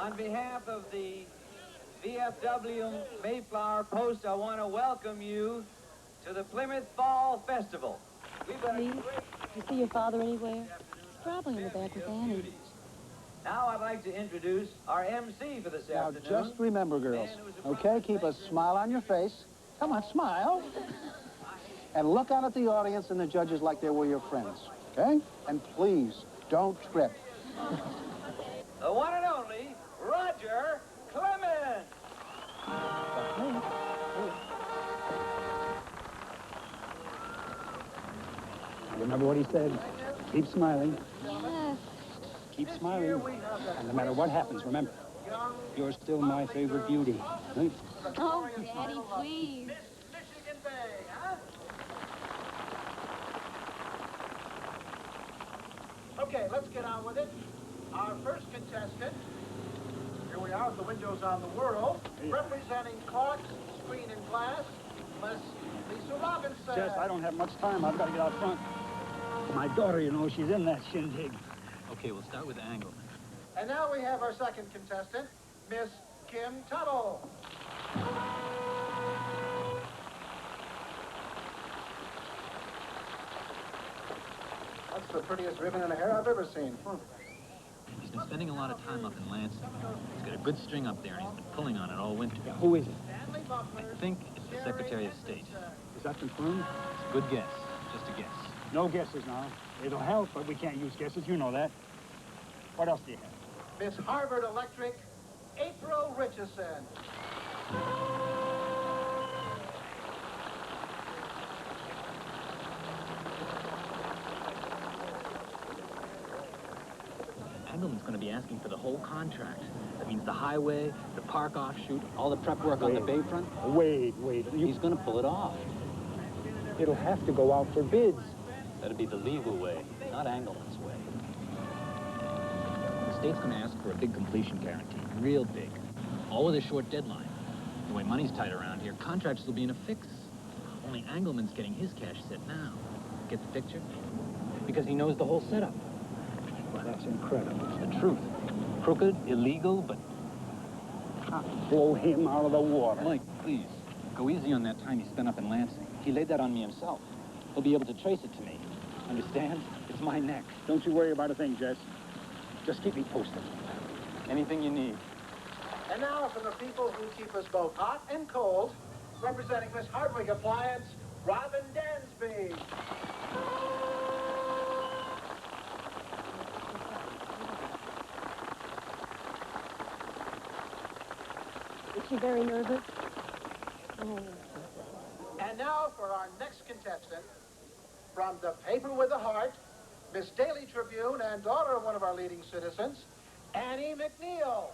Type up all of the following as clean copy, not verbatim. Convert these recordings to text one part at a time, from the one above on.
On behalf of the VFW Mayflower Post, I want to welcome you to the Plymouth Fall Festival. Lee, did you see your father anywhere? He's probably in the back with Annie. Now I'd like to introduce our MC for this Now, afternoon. just remember, girls, okay? Keep a smile on your face. Come on, smile. And look out at the audience and the judges like they were your friends, okay? And please, don't trip. The one and only Roger Clemens. Remember what he said? Keep smiling. Yes. Keep smiling. And no matter what happens, remember, you're still my favorite beauty. Right? Oh, Daddy, please. Michigan Bay, huh? Okay, let's get on with it. Our first contestant, here we are with the windows on the world, representing Clark's Screen and Glass, Miss Lisa Robinson. Jess, I don't have much time. I've got to get out front. My daughter, you know, she's in that shindig. Okay, we'll start with Angle. And now we have our second contestant, Miss Kim Tuttle. That's the prettiest ribbon in the hair I've ever seen. He's been spending a lot of time up in Lansing. He's got a good string up there, and he's been pulling on it all winter. Yeah, who is it? I think it's the Secretary of State. Is that confirmed? It's a good guess. Just a guess. No guesses now. It'll help, but we can't use guesses. You know that. What else do you have? Miss Harvard Electric, April Richardson. Engelman's going to be asking for the whole contract. That means the highway, the park offshoot, all the prep work on the bayfront. Wait. He's going to pull it off. It'll have to go out for bids. That'll be the legal way, not Engelman's way. The state's going to ask for a big completion guarantee, real big, all with a short deadline. The way money's tight around here, contractors will be in a fix. Only Engelman's getting his cash set now. Get the picture? Because he knows the whole setup. Well, that's incredible. It's the truth. Crooked, illegal, but... Blow him out of the water. Mike, please, go easy on that time he spent up in Lansing. He laid that on me himself. He'll be able to trace it to me. Understand? It's my neck. Don't you worry about a thing, Jess. Just keep me posted. Anything you need. And now from the people who keep us both hot and cold, representing Miss Hardwick Appliance, Robin Dansby. Is she very nervous? Oh. And now for our next contestant, from the paper with a heart, Miss Daily Tribune and daughter of one of our leading citizens, Annie McNeil.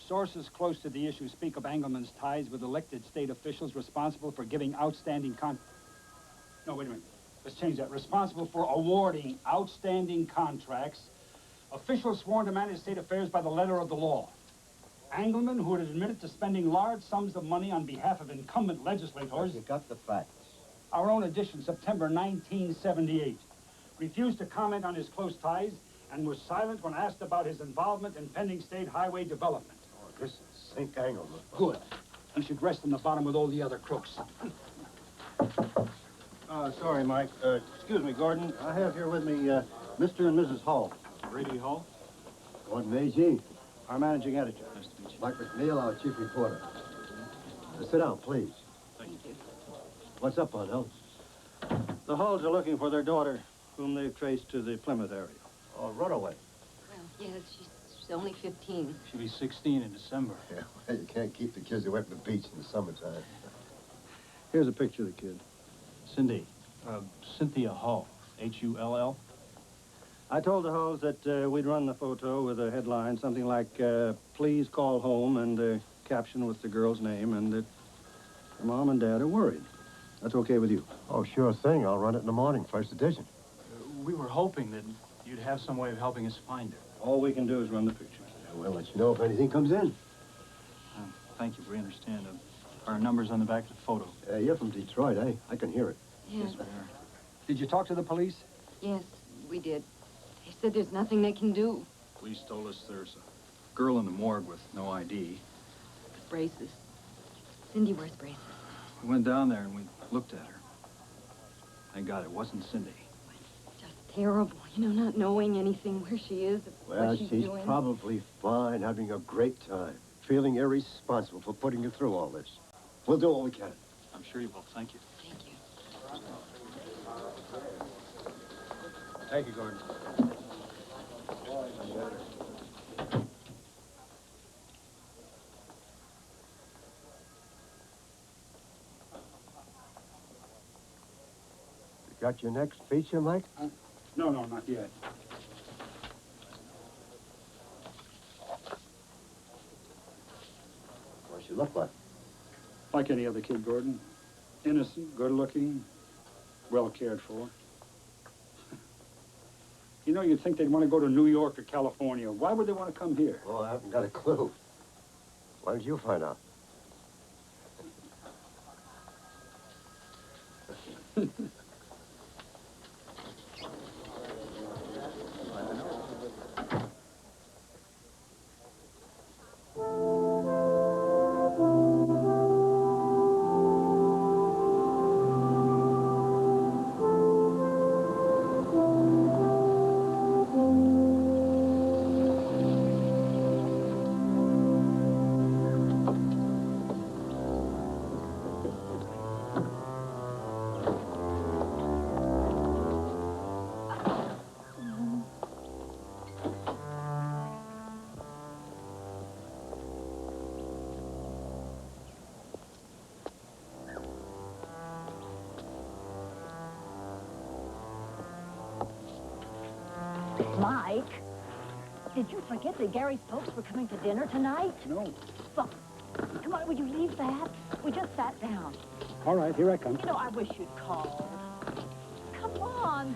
Sources close to the issue speak of Engelman's ties with elected state officials responsible for giving outstanding No, wait a minute. Let's change that. Responsible for awarding outstanding contracts. Officials sworn to manage state affairs by the letter of the law. Engelman, who had admitted to spending large sums of money on behalf of incumbent legislators. You got the facts. Our own edition, September 1978. Refused to comment on his close ties and was silent when asked about his involvement in pending state highway development. This is St. Engelman. Good. He should rest in the bottom with all the other crooks. Sorry, Mike. Excuse me, Gordon. I have here with me Mr. and Mrs. Hall. Brady Hall? Gordon Agee, Our managing editor. Nice to meet you. Mike McNeil, our chief reporter. Sit down, please. Thank you. What's up, Bud? The Halls are looking for their daughter, whom they've traced to the Plymouth area. Oh, runaway. Well, yes, she's only 15. She'll be 16 in December. Yeah, well, you can't keep the kids away from the beach in the summertime. Here's a picture of the kid. Cindy. Cynthia Hall. H-U-L-L. I told the Halls that we'd run the photo with a headline, something like, please call home, and a caption with the girl's name, and that Mom and Dad are worried. That's okay with you? Oh, sure thing. I'll run it in the morning, first edition. We were hoping that you'd have some way of helping us find her. All we can do is run the picture. We'll let you know if anything comes in. Thank you. We understand. Our number's on the back of the photo. You're from Detroit, eh? I can hear it. Yes. We are. Did you talk to the police? Yes, we did. They said there's nothing they can do. Police told us there's a girl in the morgue with no ID. Braces. Cindy wears braces. We went down there and we looked at her. Thank God it wasn't Cindy. Just terrible, you know, not knowing anything, where she is, Well, what she's doing. probably fine, having a great time. Feeling irresponsible for putting you through all this. We'll do what we can. I'm sure you will. Thank you. Thank you. Thank you, Gordon. You got your next feature, Mike? No, not yet. What you look like? Like any other kid, Gordon. Innocent, good-looking, well cared for. You know, you'd think they'd want to go to New York or California. Why would they want to come here? Oh, I haven't got a clue. Why did you find out? Mike, did you forget that Gary's folks were coming to dinner tonight? No. Well, come on, will you leave that? We just sat down. All right, here I come. You know, I wish you'd called. Come on.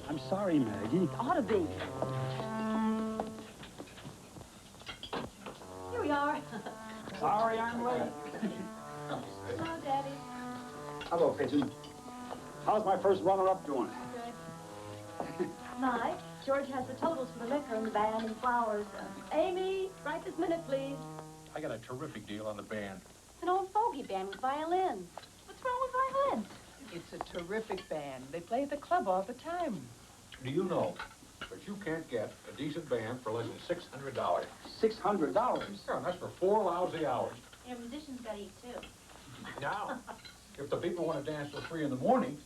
I'm sorry, Maggie. Ought to be. Here we are. Sorry I'm late. Hello, Daddy. Hello, Pigeon. How's my first runner-up doing? Good. Mike, George has the totals for the liquor and the band and flowers. Amy, right this minute, please. I got a terrific deal on the band. It's an old fogey band with violins. What's wrong with violins? It's a terrific band. They play at the club all the time. Do you know that you can't get a decent band for less than $600? $600? Yeah, and that's for 4 lousy hours. Yeah, musicians gotta eat, too. Now, if the people want to dance till 3 in the morning,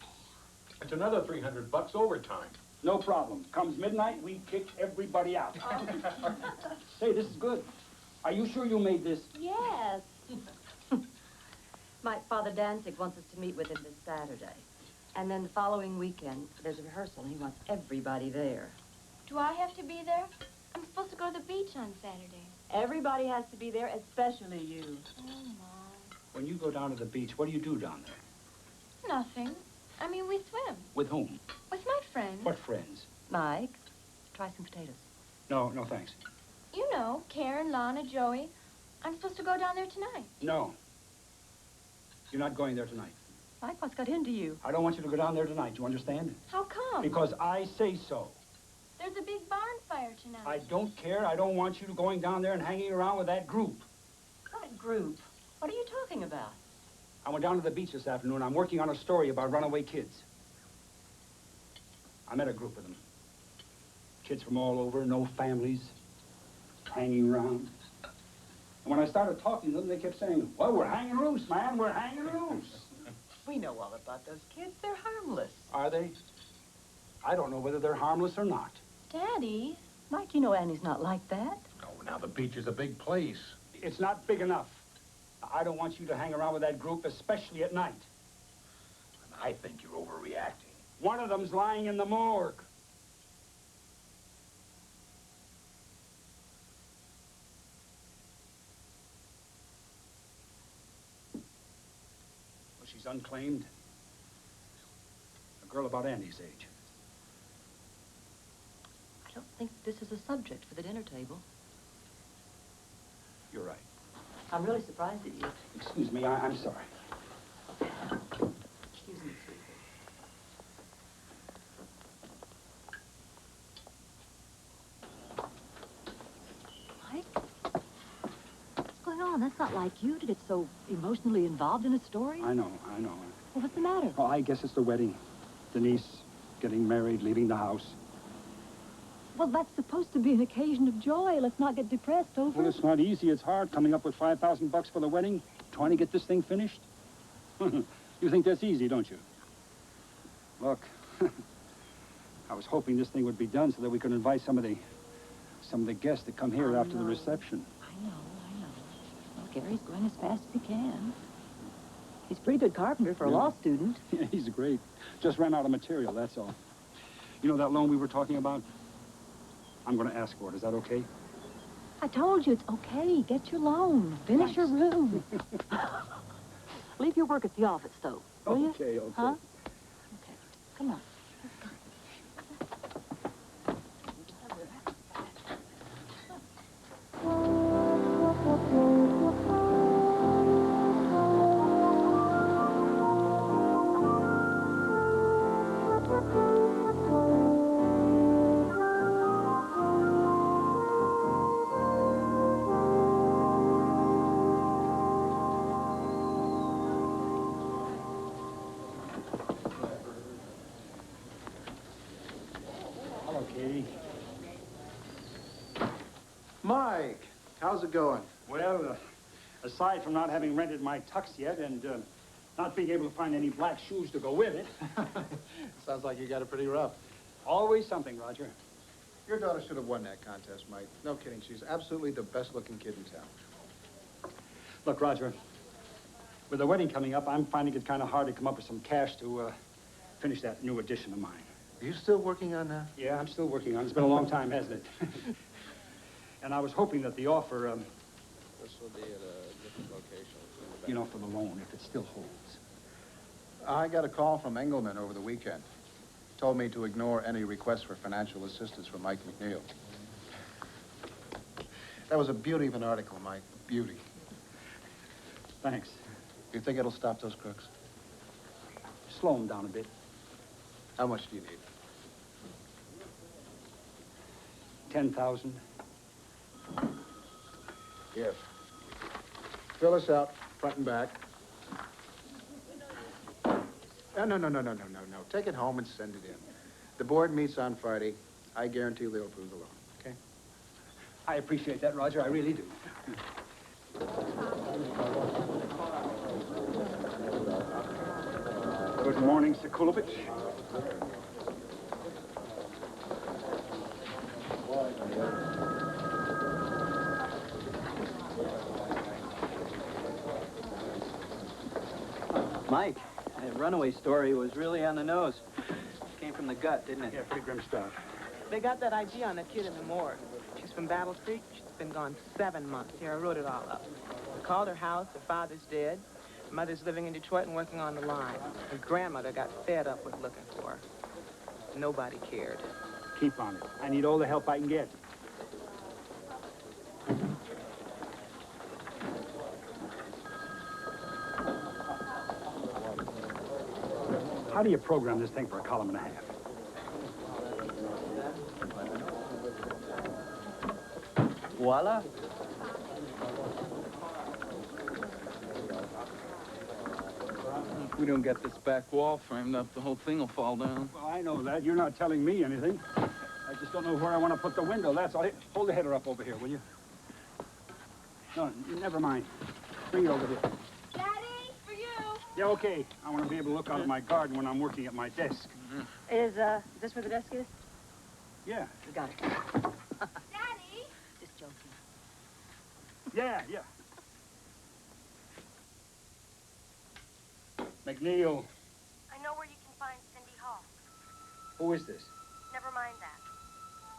it's another $300 overtime. No problem. Comes midnight, we kick everybody out. Say, this is good. Are you sure you made this? Yes. My Father Danzig wants us to meet with him this Saturday. And then the following weekend, there's a rehearsal, and he wants everybody there. Do I have to be there? I'm supposed to go to the beach on Saturday. Everybody has to be there, especially you. Oh, Mom. When you go down to the beach, what do you do down there? Nothing. I mean, we swim. With whom? With my friends. What friends? Mike, try some potatoes. No, thanks. You know, Karen, Lana, Joey. I'm supposed to go down there tonight. No. You're not going there tonight. Mike, what's got into you? I don't want you to go down there tonight. You understand? How come? Because I say so. There's a big barn fire tonight. I don't care. I don't want you going down there and hanging around with that group. What group? What are you talking about? I went down to the beach this afternoon. I'm working on a story about runaway kids. I met a group of them. Kids from all over, no families, hanging around. And when I started talking to them, they kept saying, well, we're hanging loose, man. We're hanging loose. We know all about those kids. They're harmless. Are they? I don't know whether they're harmless or not. Daddy. Mike, you know Annie's not like that. Oh, now the beach is a big place. It's not big enough. I don't want you to hang around with that group, especially at night. I think you're overreacting. One of them's lying in the morgue. She's unclaimed. A girl about Andy's age. I don't think this is a subject for the dinner table. You're right. I'm really surprised at you. Excuse me, I'm sorry. Excuse me, sweetie. Mike? What's going on? That's not like you to get so emotionally involved in a story. I know. Well, what's the matter? Oh, I guess it's the wedding. Denise getting married, leaving the house. Well, that's supposed to be an occasion of joy. Let's not get depressed over Well, it. it's not easy. It's hard coming up with $5,000 for the wedding, trying to get this thing finished. You think that's easy, don't you? Look, I was hoping this thing would be done so that we could invite some of the guests to come here after the reception. I know. Well, Gary's going as fast as he can. He's a pretty good carpenter for a law student. Yeah, he's great. Just ran out of material, that's all. You know that loan we were talking about? I'm going to ask for it. Is that okay? I told you, it's okay. Get your loan. Finish your room. Leave your work at the office, though, will you? Okay. Huh? Okay. Come on. Hello, Katie. Mike, how's it going? Well, aside from not having rented my tux yet and not being able to find any black shoes to go with it. Sounds like you got it pretty rough. Always something, Roger. Your daughter should have won that contest, Mike. No kidding. She's absolutely the best-looking kid in town. Look, Roger, with the wedding coming up, I'm finding it kind of hard to come up with some cash to finish that new edition of mine. Are you still working on that? Yeah, I'm still working on it. It's been a long time, hasn't it? And I was hoping that the offer, This will be at a different location. you know, for the loan, if it still holds. I got a call from Engelman over the weekend. Told me to ignore any requests for financial assistance from Mike McNeil. That was a beauty of an article, Mike. Beauty. Thanks. You think it'll stop those crooks? Slow them down a bit. How much do you need? 10,000. Here. Fill us out, front and back. No. Take it home and send it in. The board meets on Friday. I guarantee they'll approve the loan, okay? I appreciate that, Roger. I really do. Good morning, Sekulovich. Mike, that runaway story was really on the nose. Came from the gut, didn't it? Yeah, pretty grim stuff. They got that ID on that kid in the morgue. She's from Battle Creek. She's been gone 7 months. Here, I wrote it all up. I called her house. Her father's dead. Her mother's living in Detroit and working on the line. Her grandmother got fed up with looking for her. Nobody cared. Keep on it. I need all the help I can get. How do you program this thing for a column and a half? Voila. If we don't get this back wall framed up, the whole thing will fall down. Well, I know that. You're not telling me anything. I just don't know where I want to put the window. That's all. Hold the header up over here, will you? No, never mind. Bring it over here. Daddy, for you. Yeah, okay. I want to be able to look out at my garden when I'm working at my desk. Is this where the desk is? Yeah. We got it. Daddy. Just joking. Yeah. McNeil. I know where you can find Cindy Hall. Who is this? Never mind that.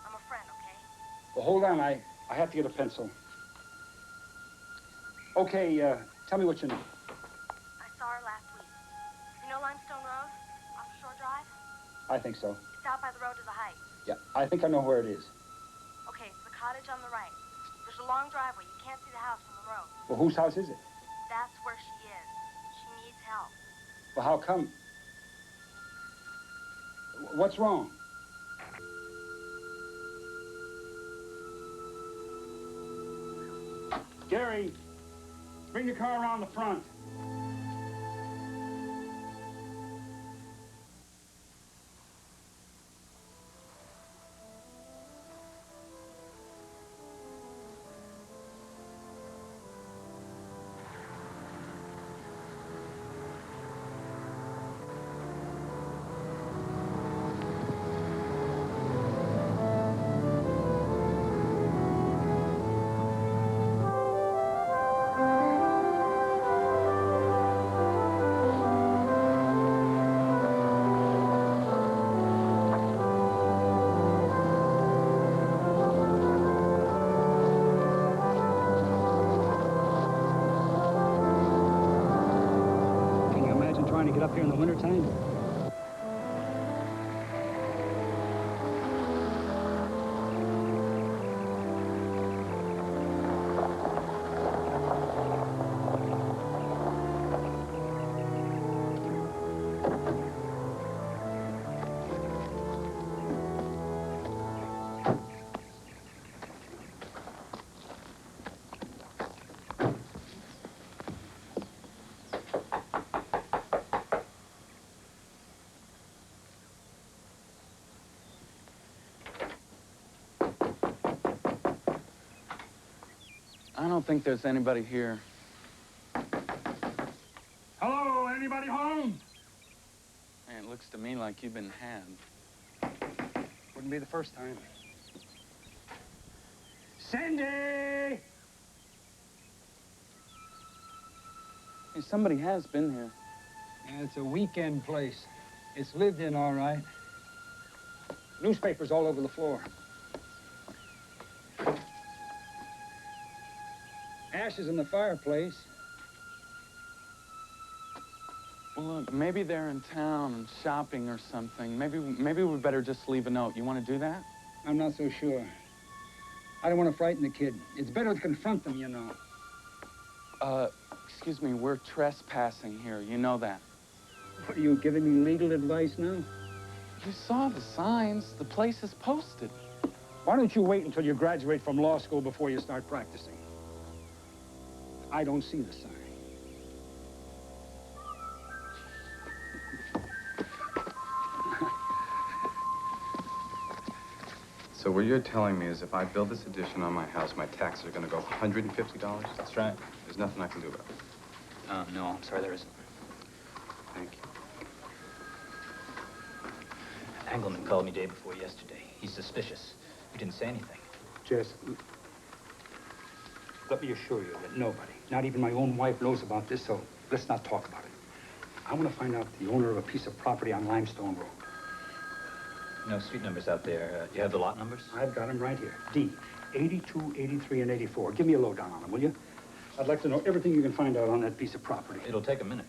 I'm a friend, okay? Well, hold on. I have to get a pencil. Okay, tell me what you know. I saw her last week. I think so. It's out by the road to the Heights. Yeah, I think I know where it is. Okay, it's the cottage on the right. There's a long driveway. You can't see the house from the road. Well, whose house is it? That's where she is. She needs help. Well, how come? What's wrong? Gary, bring the car around the front. Trying to get up here in the wintertime? I don't think there's anybody here. Hello, anybody home? Man, it looks to me like you've been had. Wouldn't be the first time. Cindy! Hey, somebody has been here. Yeah, it's a weekend place. It's lived in, all right. Newspapers all over the floor. Ashes in the fireplace. Well, look, maybe they're in town and shopping or something. Maybe we better just leave a note. You want to do that? I'm not so sure. I don't want to frighten the kid. It's better to confront them, you know. Excuse me, we're trespassing here. You know that. What, are you giving me legal advice now? You saw the signs. The place is posted. Why don't you wait until you graduate from law school before you start practicing? I don't see the sign. So what you're telling me is if I build this addition on my house, my taxes are going to go $150? That's right. There's nothing I can do about it. No, I'm sorry, there isn't. Thank you. Engelman called me day before yesterday. He's suspicious. You didn't say anything. Jess, let me assure you that nobody, not even my own wife, knows about this, so let's not talk about it. I want to find out the owner of a piece of property on Limestone Road. No street numbers out there. You have the lot numbers? I've got them right here. D, 82, 83, and 84. Give me a lowdown on them, will you? I'd like to know everything you can find out on that piece of property. It'll take a minute.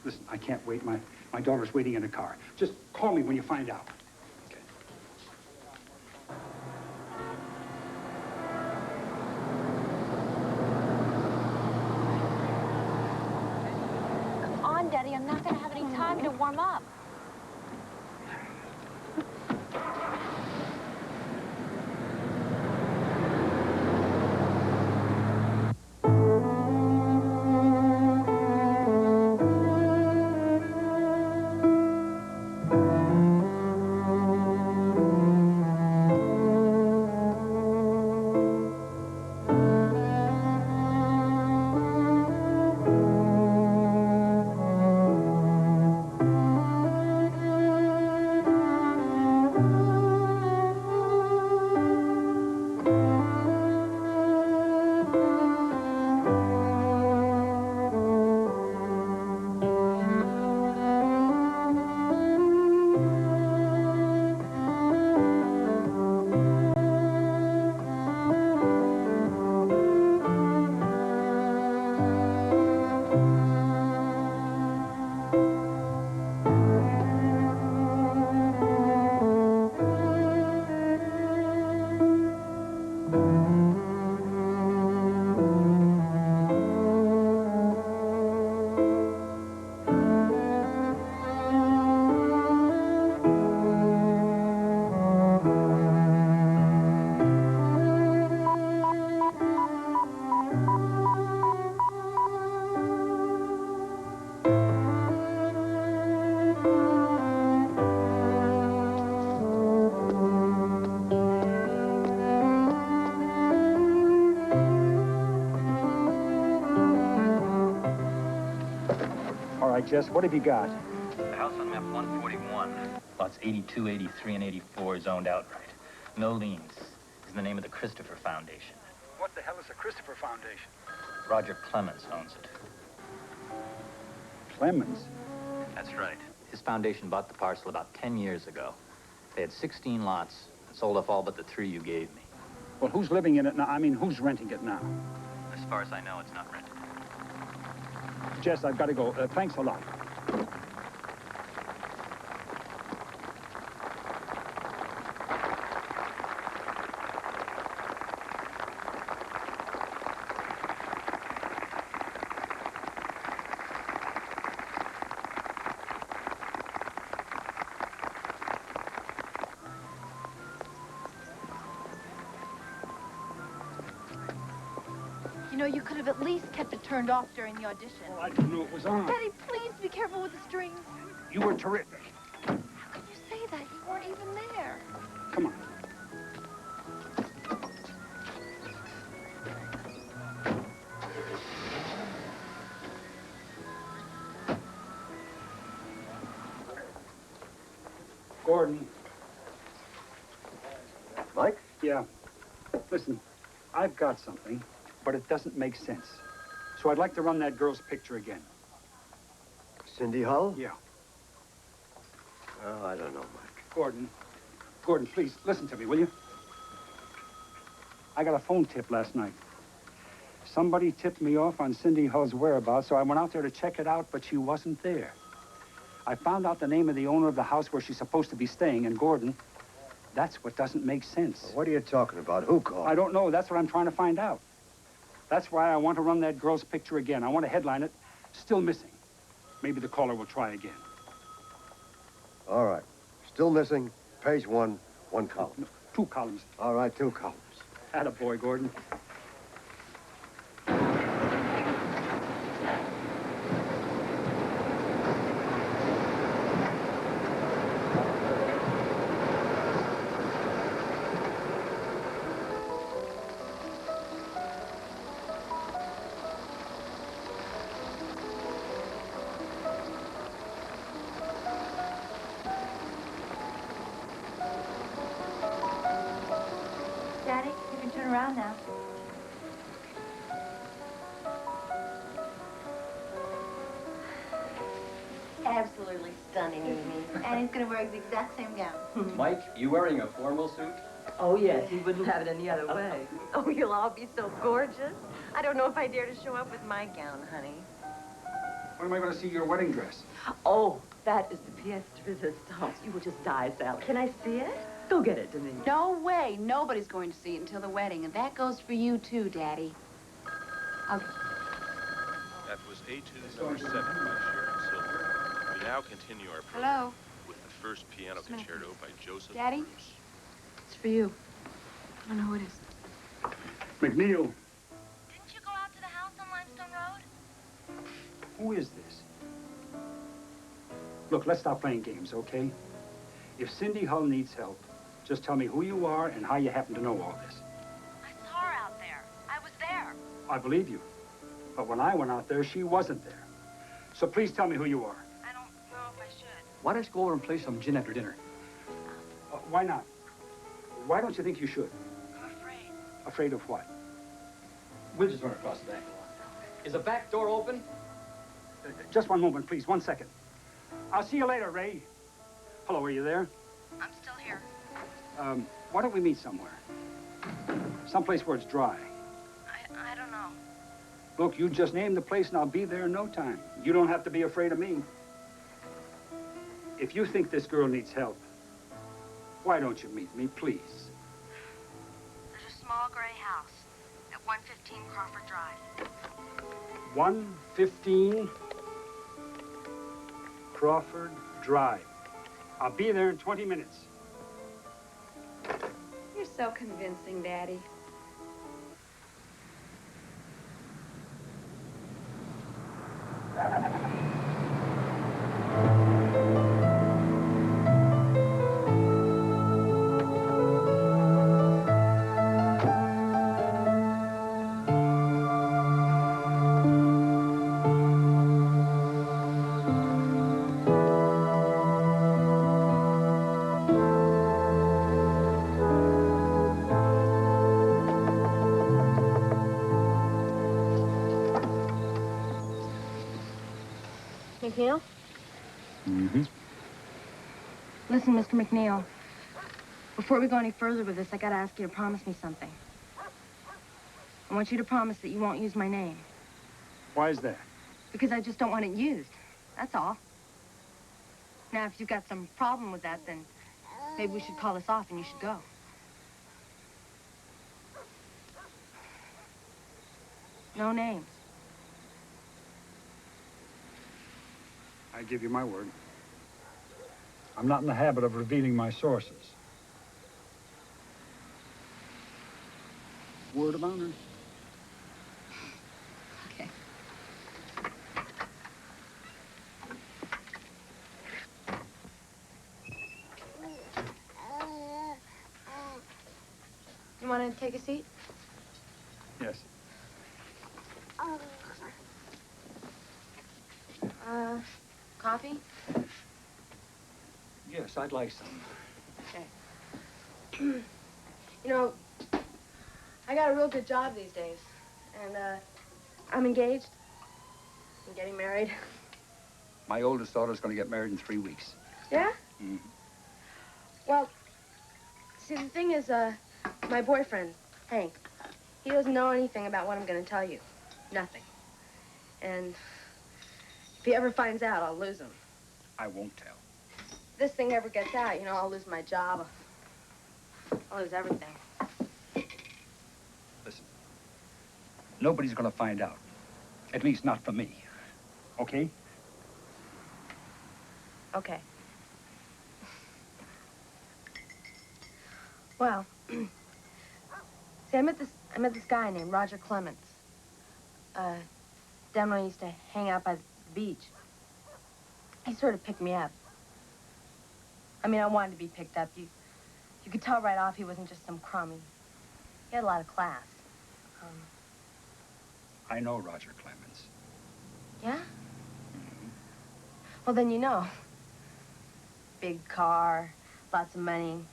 Listen, I can't wait. My daughter's waiting in the car. Just call me when you find out. Come on, Daddy. I'm not going to have any time to warm up. right, Jess. What have you got? The house on map 141, lots 82, 83, and 84 is owned outright. No liens. Is the name of the Christopher Foundation. What the hell is the Christopher Foundation? Roger Clemens owns it. Clemens? That's right. His foundation bought the parcel about 10 years ago. They had 16 lots and sold off all but the 3 you gave me. Well, who's living in it now? I mean, who's renting it now? As far as I know, it's not rented. Jess, I've got to go. Thanks a lot. You know, you could have at least kept it turned off during the audition. Oh, I didn't know it was on. Daddy, please be careful with the strings. You were terrific. How can you say that? You weren't even there. Come on. Gordon. Mike? Yeah. Listen, I've got something, but it doesn't make sense. So I'd like to run that girl's picture again. Cindy Hull? Yeah. Oh, I don't know, Mike. Gordon, please, listen to me, will you? I got a phone tip last night. Somebody tipped me off on Cindy Hull's whereabouts, so I went out there to check it out, but she wasn't there. I found out the name of the owner of the house where she's supposed to be staying, and Gordon, that's what doesn't make sense. Well, what are you talking about? Who called? I don't know. That's what I'm trying to find out. That's why I want to run that girl's picture again. I want to headline it, still missing. Maybe the caller will try again. All right. Still missing. Page 1, 1 column. No, 2 columns. All right, 2 columns. Attaboy, Gordon. Daddy, you can turn around now. Absolutely stunning, Amy. And he's going to wear the exact same gown. Mike, you wearing a formal suit? Oh, yes. He wouldn't have it any other way. Oh, you'll all be so gorgeous. I don't know if I dare to show up with my gown, honey. When am I going to see your wedding dress? Oh, that is the pièce de résistance. You will just die, Sally. Can I see it? Go get it, Denise. No way. Nobody's going to see it until the wedding, and that goes for you, too, Daddy. That was A2 number 7 by Sharon Silver. We now continue our program Hello? with the first piano concerto by Joseph Daddy? Bruce. It's for you. I don't know who it is. McNeil, Didn't you go out to the house on Limestone Road? who is this? Look, let's stop playing games, okay? If Cindy Hull needs help, just tell me who you are and how you happen to know all this. I saw her out there. I was there. I believe you. But when I went out there, she wasn't there. So please tell me who you are. I don't know if I should. Why don't you go over and play some gin after dinner? Why not? Why don't you think you should? I'm afraid. Afraid of what? We'll just run across the back. Is the back door open? Just one moment, please. 1 second. I'll see you later, Ray. Hello, are you there? I'm still here. Why don't we meet somewhere? Someplace where it's dry. I don't know. Look, you just name the place and I'll be there in no time. You don't have to be afraid of me. If you think this girl needs help, why don't you meet me, please? There's a small gray house at 115 Crawford Drive. 115 Crawford Drive. I'll be there in 20 minutes. You're so convincing, Daddy. McNeil? Mm-hmm. Listen, Mr. McNeil. Before we go any further with this, I gotta ask you to promise me something. I want you to promise that you won't use my name. Why is that? Because I just don't want it used. That's all. Now, if you've got some problem with that, then maybe we should call this off and you should go. No names. I give you my word. I'm not in the habit of revealing my sources. Word of honor. Okay. You want to take a seat? Yes. Coffee? Yes, I'd like some. Okay. You know, I got a real good job these days. And, I'm engaged. I'm getting married. My oldest daughter's going to get married in 3 weeks. Yeah? Mm-hmm. Well, see, the thing is, my boyfriend, Hank, he doesn't know anything about what I'm going to tell you. Nothing. And if he ever finds out, I'll lose him. I won't tell. If this thing ever gets out, you know, I'll lose my job. I'll lose everything. Listen, nobody's going to find out. At least not for me. Okay? Okay. Well, see, I met this guy named Roger Clements. Down when I used to hang out by the beach. He sort of picked me up. I mean, I wanted to be picked up. You could tell right off he wasn't just some crummy. He had a lot of class. I know Roger Clements. Yeah? Well, then you know. Big car, lots of money.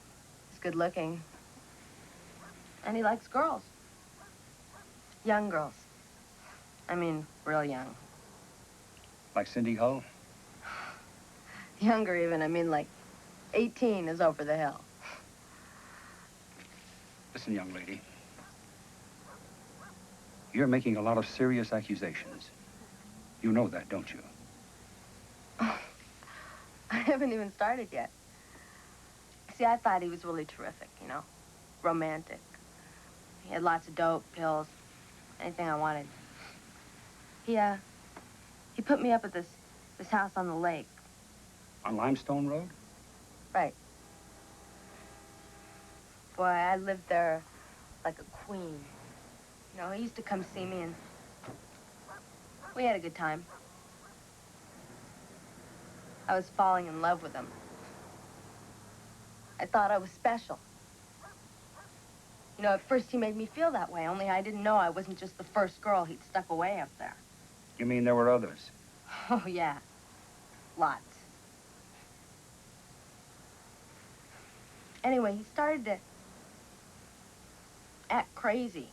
He's good looking. And he likes girls. Young girls. I mean, real young. Like Cindy Hull? Younger even. I mean, like 18 is over the hill. Listen, young lady. You're making a lot of serious accusations. You know that, don't you? I haven't even started yet. See, I thought he was really terrific, you know? Romantic. He had lots of dope, pills, anything I wanted. He put me up at this house on the lake. On Limestone Road? Right. Boy, I lived there like a queen. You know, he used to come see me and we had a good time. I was falling in love with him. I thought I was special. You know, at first he made me feel that way, only I didn't know I wasn't just the first girl he'd stuck away up there. You mean there were others? Oh, yeah. Lots. Anyway, he started to act crazy.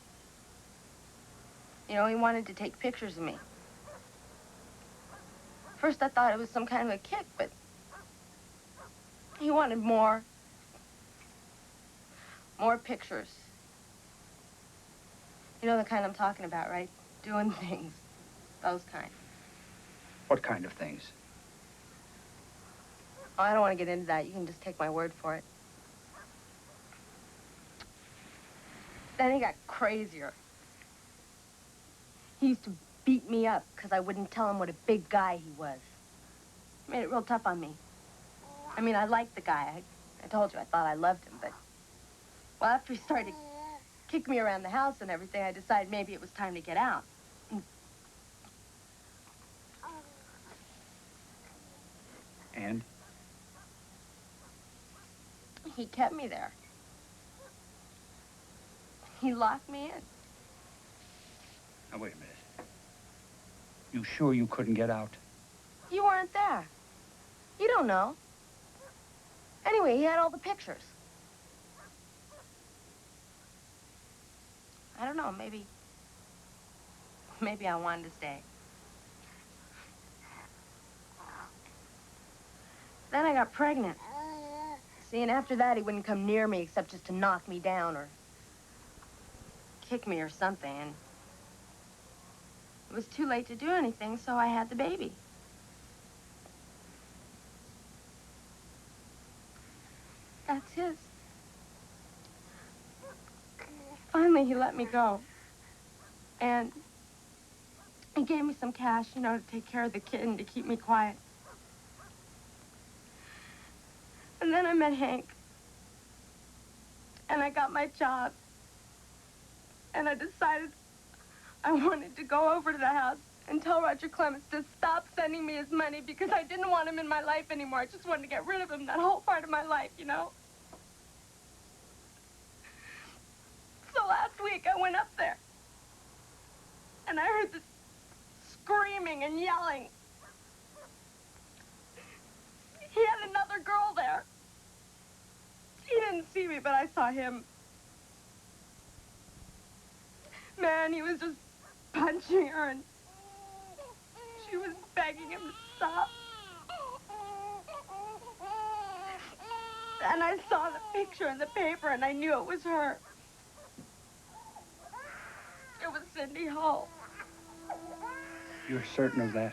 You know, he wanted to take pictures of me. First, I thought it was some kind of a kick, but he wanted more. More pictures. You know the kind I'm talking about, right? Doing things. Those kind. What kind of things? Oh, I don't want to get into that. You can just take my word for it. Then he got crazier. He used to beat me up because I wouldn't tell him what a big guy he was. Made it real tough on me. I mean, I liked the guy. I told you I thought I loved him, but... Well, after he started to kick me around the house and everything, I decided maybe it was time to get out. And? He kept me there. He locked me in. Now, wait a minute. You sure you couldn't get out? You weren't there. You don't know. Anyway, he had all the pictures. I don't know, maybe I wanted to stay. Then I got pregnant. See, and after that, he wouldn't come near me except just to knock me down or kick me or something. And it was too late to do anything, so I had the baby. That's his. Finally, he let me go. And he gave me some cash, you know, to take care of the kid and to keep me quiet. And then I met Hank. And I got my job. And I decided I wanted to go over to the house and tell Roger Clemens to stop sending me his money because I didn't want him in my life anymore. I just wanted to get rid of him, that whole part of my life, you know? So last week I went up there. And I heard this screaming and yelling. He had another girl there. He didn't see me, but I saw him. Man, he was just punching her, and she was begging him to stop. And I saw the picture in the paper, and I knew it was her. It was Cindy Hall. You're certain of that?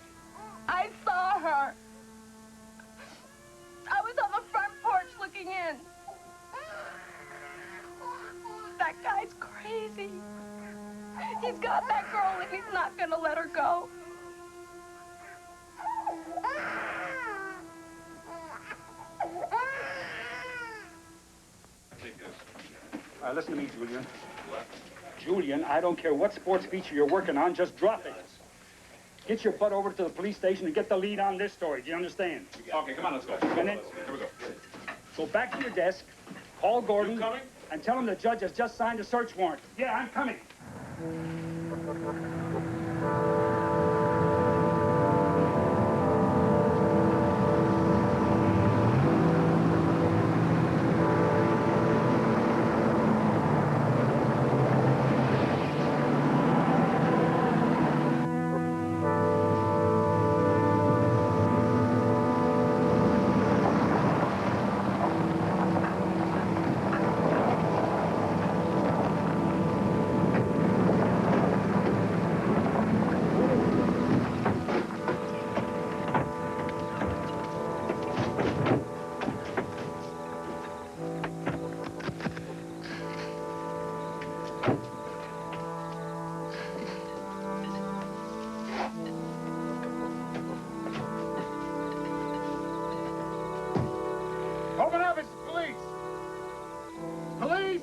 I saw her. I was on the front porch looking in. That guy's crazy. He's got that girl and he's not gonna let her go. All right, listen to me, Julian. Julian, I don't care what sports feature you're working on, just drop it. Get your butt over to the police station and get the lead on this story. Do you understand? Okay, come on, let's go. And then Here we go. go back to your desk, call Gordon, and tell him the judge has just signed a search warrant. Yeah, I'm coming. Open up, it's the police! Police!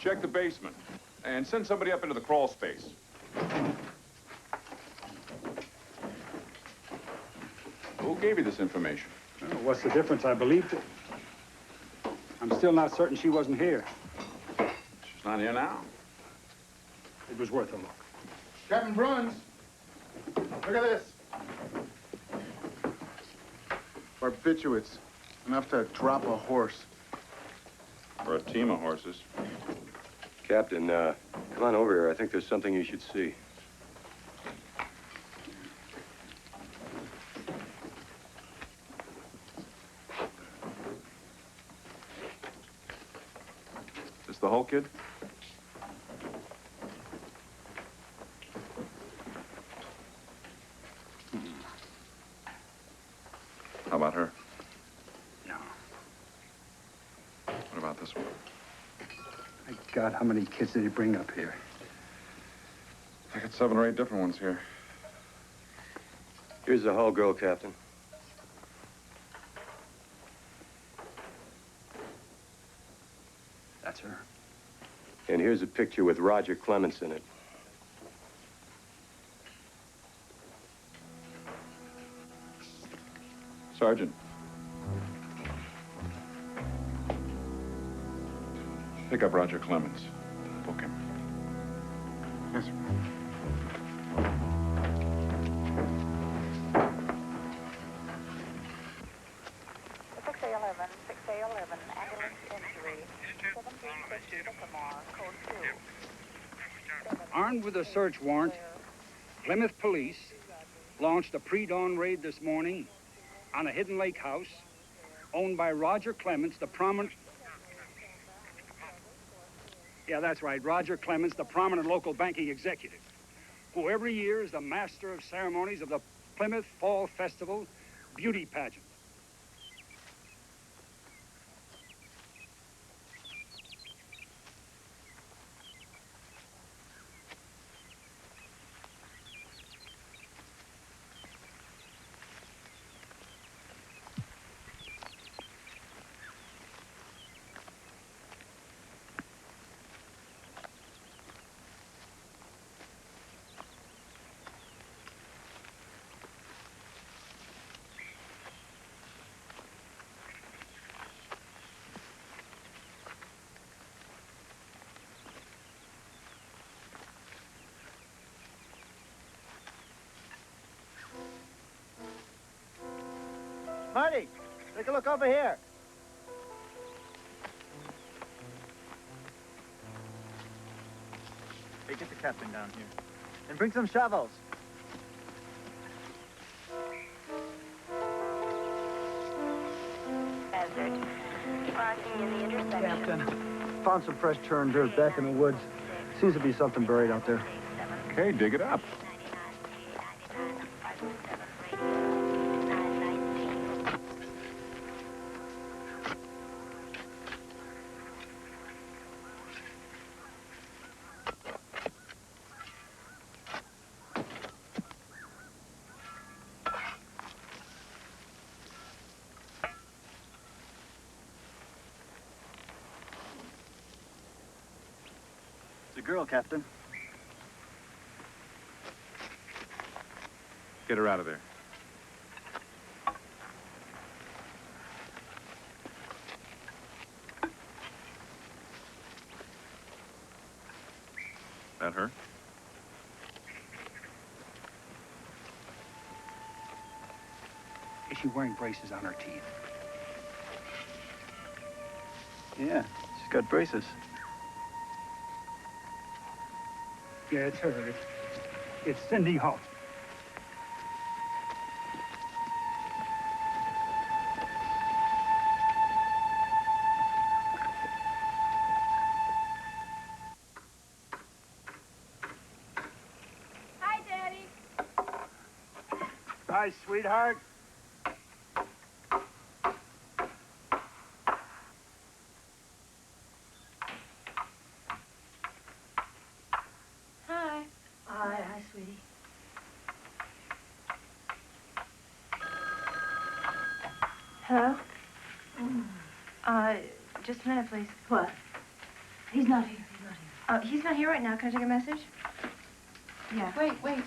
Check the basement and send somebody up into the crawl space. Who gave you this information? Well, what's the difference? I believed it. I'm still not certain she wasn't here. She's not here now. It was worth a look. Captain Bruns, look at this. Barbiturates. Enough to drop a horse. Or a team of horses. Captain, come on over here. I think there's something you should see. Is this the whole kid? How about her? No. What about this one? My God, how many kids did he bring up here? I got 7 or 8 different ones here. Here's the Hall girl, Captain. That's her. And here's a picture with Roger Clemens in it. Sergeant. Pick up Roger Clemens. Book him. Yes, sir. 6A11, 6A11, ambulance injury, 736 Sycamore, code 2. Armed with a search warrant, Plymouth Police launched a pre-dawn raid this morning on a Hidden Lake house owned by Roger Clemens, the prominent... Yeah, that's right, Roger Clemens, the prominent local banking executive, who every year is the master of ceremonies of the Plymouth Fall Festival beauty pageant. Marty, take a look over here. Hey, get the captain down here. And bring some shovels. Hazard. Crossing in the intersection. Captain, found some fresh churned dirt back in the woods. Seems to be something buried out there. Okay, dig it up. It's a girl, Captain. Get her out of there. That her? Is she wearing braces on her teeth? Yeah, she's got braces. Yeah, it's her. It's Cindy Holt. Hi, Daddy. Hi, sweetheart. Hi. Hi, sweetie. Hello? Just a minute, please. What? He's not here. He's not here. He's not here right now. Can I take a message? Yeah. Wait. Okay,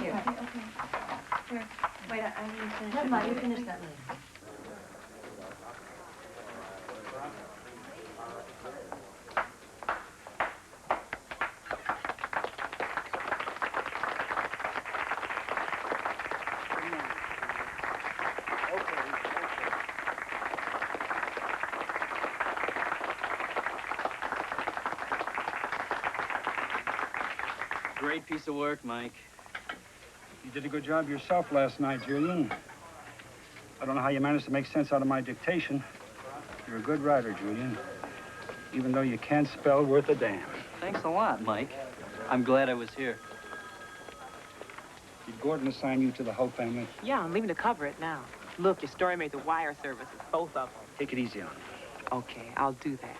here. Okay. Here. Wait, I need to finish. Never mind, you finish that later. Great piece of work, Mike. You did a good job yourself last night, Julian. I don't know how you managed to make sense out of my dictation. You're a good writer, Julian. Even though you can't spell worth a damn. Thanks a lot, Mike. I'm glad I was here. Did Gordon assign you to the Holt family? Yeah, I'm leaving to cover it now. Look, your story made the wire services, both of them. Take it easy on me. Okay, I'll do that.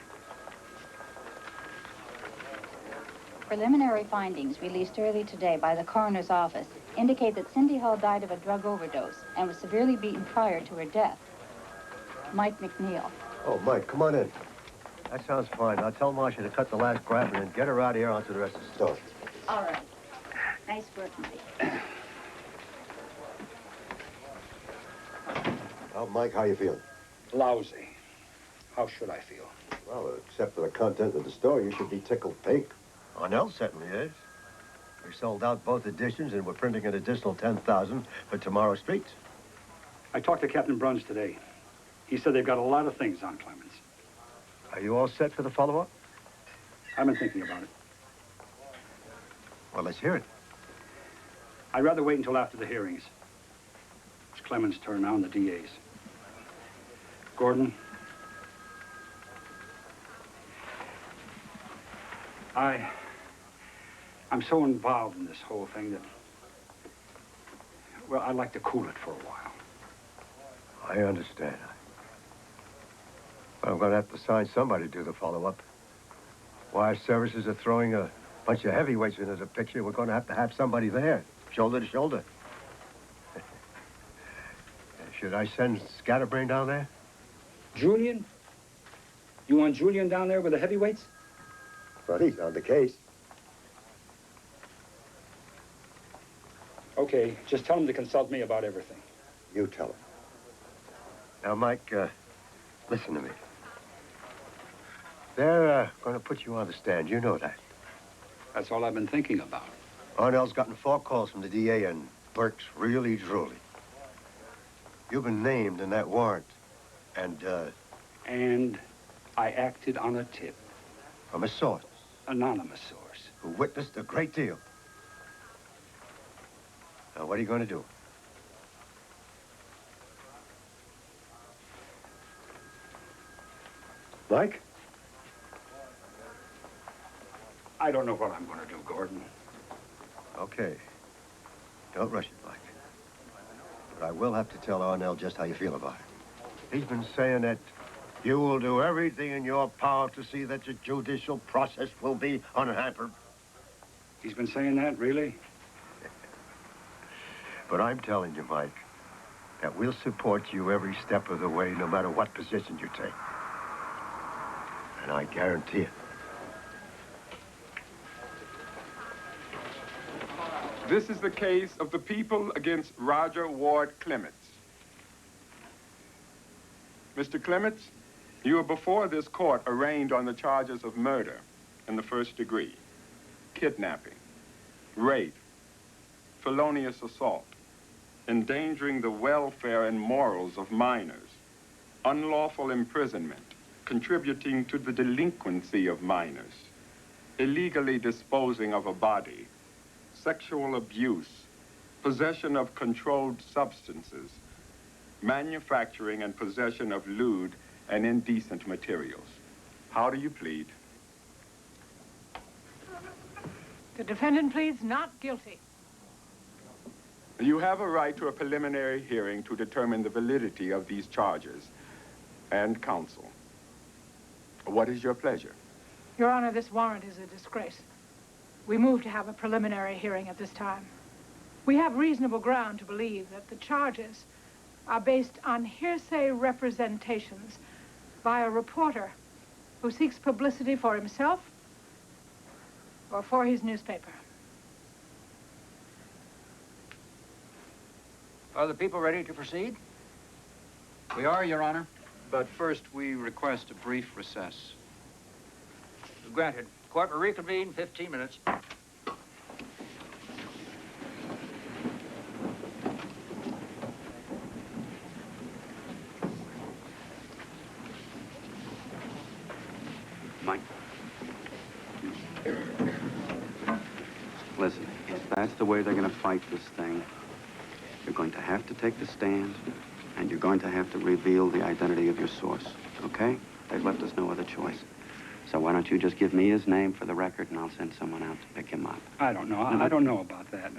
Preliminary findings released early today by the coroner's office indicate that Cindy Hull died of a drug overdose and was severely beaten prior to her death. Mike McNeil. Oh, Mike, come on in. That sounds fine. I'll tell Marcia to cut the last grab and then get her out of here onto the rest of the story. All right. Nice work, Mike. Well, Mike, how you feeling? Lousy. How should I feel? Well, except for the content of the story, you should be tickled pink. Arnell certainly is. We sold out both editions, and we're printing an additional 10,000 for tomorrow's streets. I talked to Captain Bruns today. He said they've got a lot of things on Clemens. Are you all set for the follow-up? I've been thinking about it. Well, let's hear it. I'd rather wait until after the hearings. It's Clemens' turn now and the DA's. Gordon, I'm so involved in this whole thing that, well, I'd like to cool it for a while. I understand. Well, I'm going to have to assign somebody to do the follow-up. Wire services are throwing a bunch of heavyweights into the picture. We're going to have somebody there, shoulder to shoulder. Should I send Scatterbrain down there? Julian? You want Julian down there with the heavyweights? Well, he's on the case. Okay, just tell him to consult me about everything. You tell him. Now, Mike, listen to me. They're going to put you on the stand. You know that. That's all I've been thinking about. Arnell's gotten 4 calls from the DA, and Burke's really drooly. You've been named in that warrant, and I acted on a tip. From a source. Anonymous source. Who witnessed a great deal. Now, what are you going to do? Mike? I don't know what I'm going to do, Gordon. Okay. Don't rush it, Mike. But I will have to tell Arnell just how you feel about it. He's been saying that you will do everything in your power to see that your judicial process will be unhampered. He's been saying that, really? But I'm telling you, Mike, that we'll support you every step of the way, no matter what position you take. And I guarantee it. This is the case of the people against Roger Ward Clements. Mr. Clements, you are before this court arraigned on the charges of murder in the 1st degree, kidnapping, rape, felonious assault, endangering the welfare and morals of minors, unlawful imprisonment, contributing to the delinquency of minors, illegally disposing of a body, sexual abuse, possession of controlled substances, manufacturing and possession of lewd and indecent materials. How do you plead? The defendant pleads not guilty. You have a right to a preliminary hearing to determine the validity of these charges and counsel. What is your pleasure? Your Honor, this warrant is a disgrace. We move to have a preliminary hearing at this time. We have reasonable ground to believe that the charges are based on hearsay representations by a reporter who seeks publicity for himself or for his newspaper. Are the people ready to proceed? We are, Your Honor. But first, we request a brief recess. Granted. Court will reconvene in 15 minutes. Mike. Listen, if that's the way they're going to fight this thing, you're going to have to take the stand, and you're going to have to reveal the identity of your source, okay? They've left us no other choice. So why don't you just give me his name for the record, and I'll send someone out to pick him up. I don't know. I don't know about that.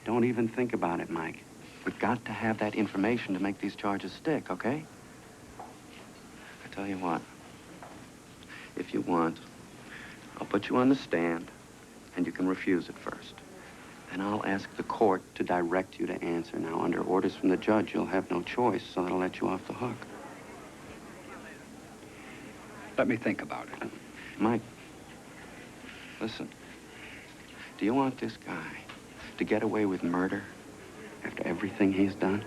Don't even think about it, Mike. We've got to have that information to make these charges stick, okay? I tell you what. If you want, I'll put you on the stand, and you can refuse it first. Then I'll ask the court to direct you to answer. Now, under orders from the judge, you'll have no choice, so that'll let you off the hook. Let me think about it. Mike, listen. Do you want this guy to get away with murder after everything he's done?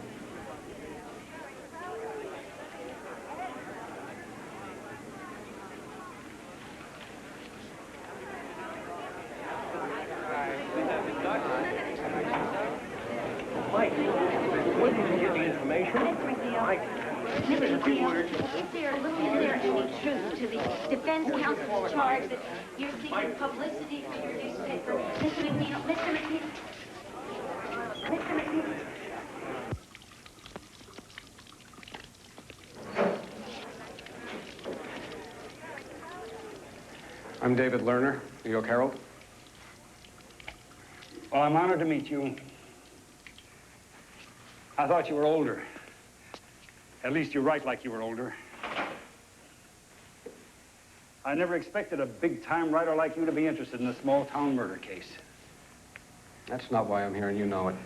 Mr. McNeil, is there any truth to the defense counsel's charge that you're seeking publicity for your newspaper? Mr. McNeil, Mr. McNeil. Mr. McNeil. I'm David Lerner, New York Herald. Well, I'm honored to meet you. I thought you were older. At least you write like you were older. I never expected a big-time writer like you to be interested in a small-town murder case. That's not why I'm here, and you know it.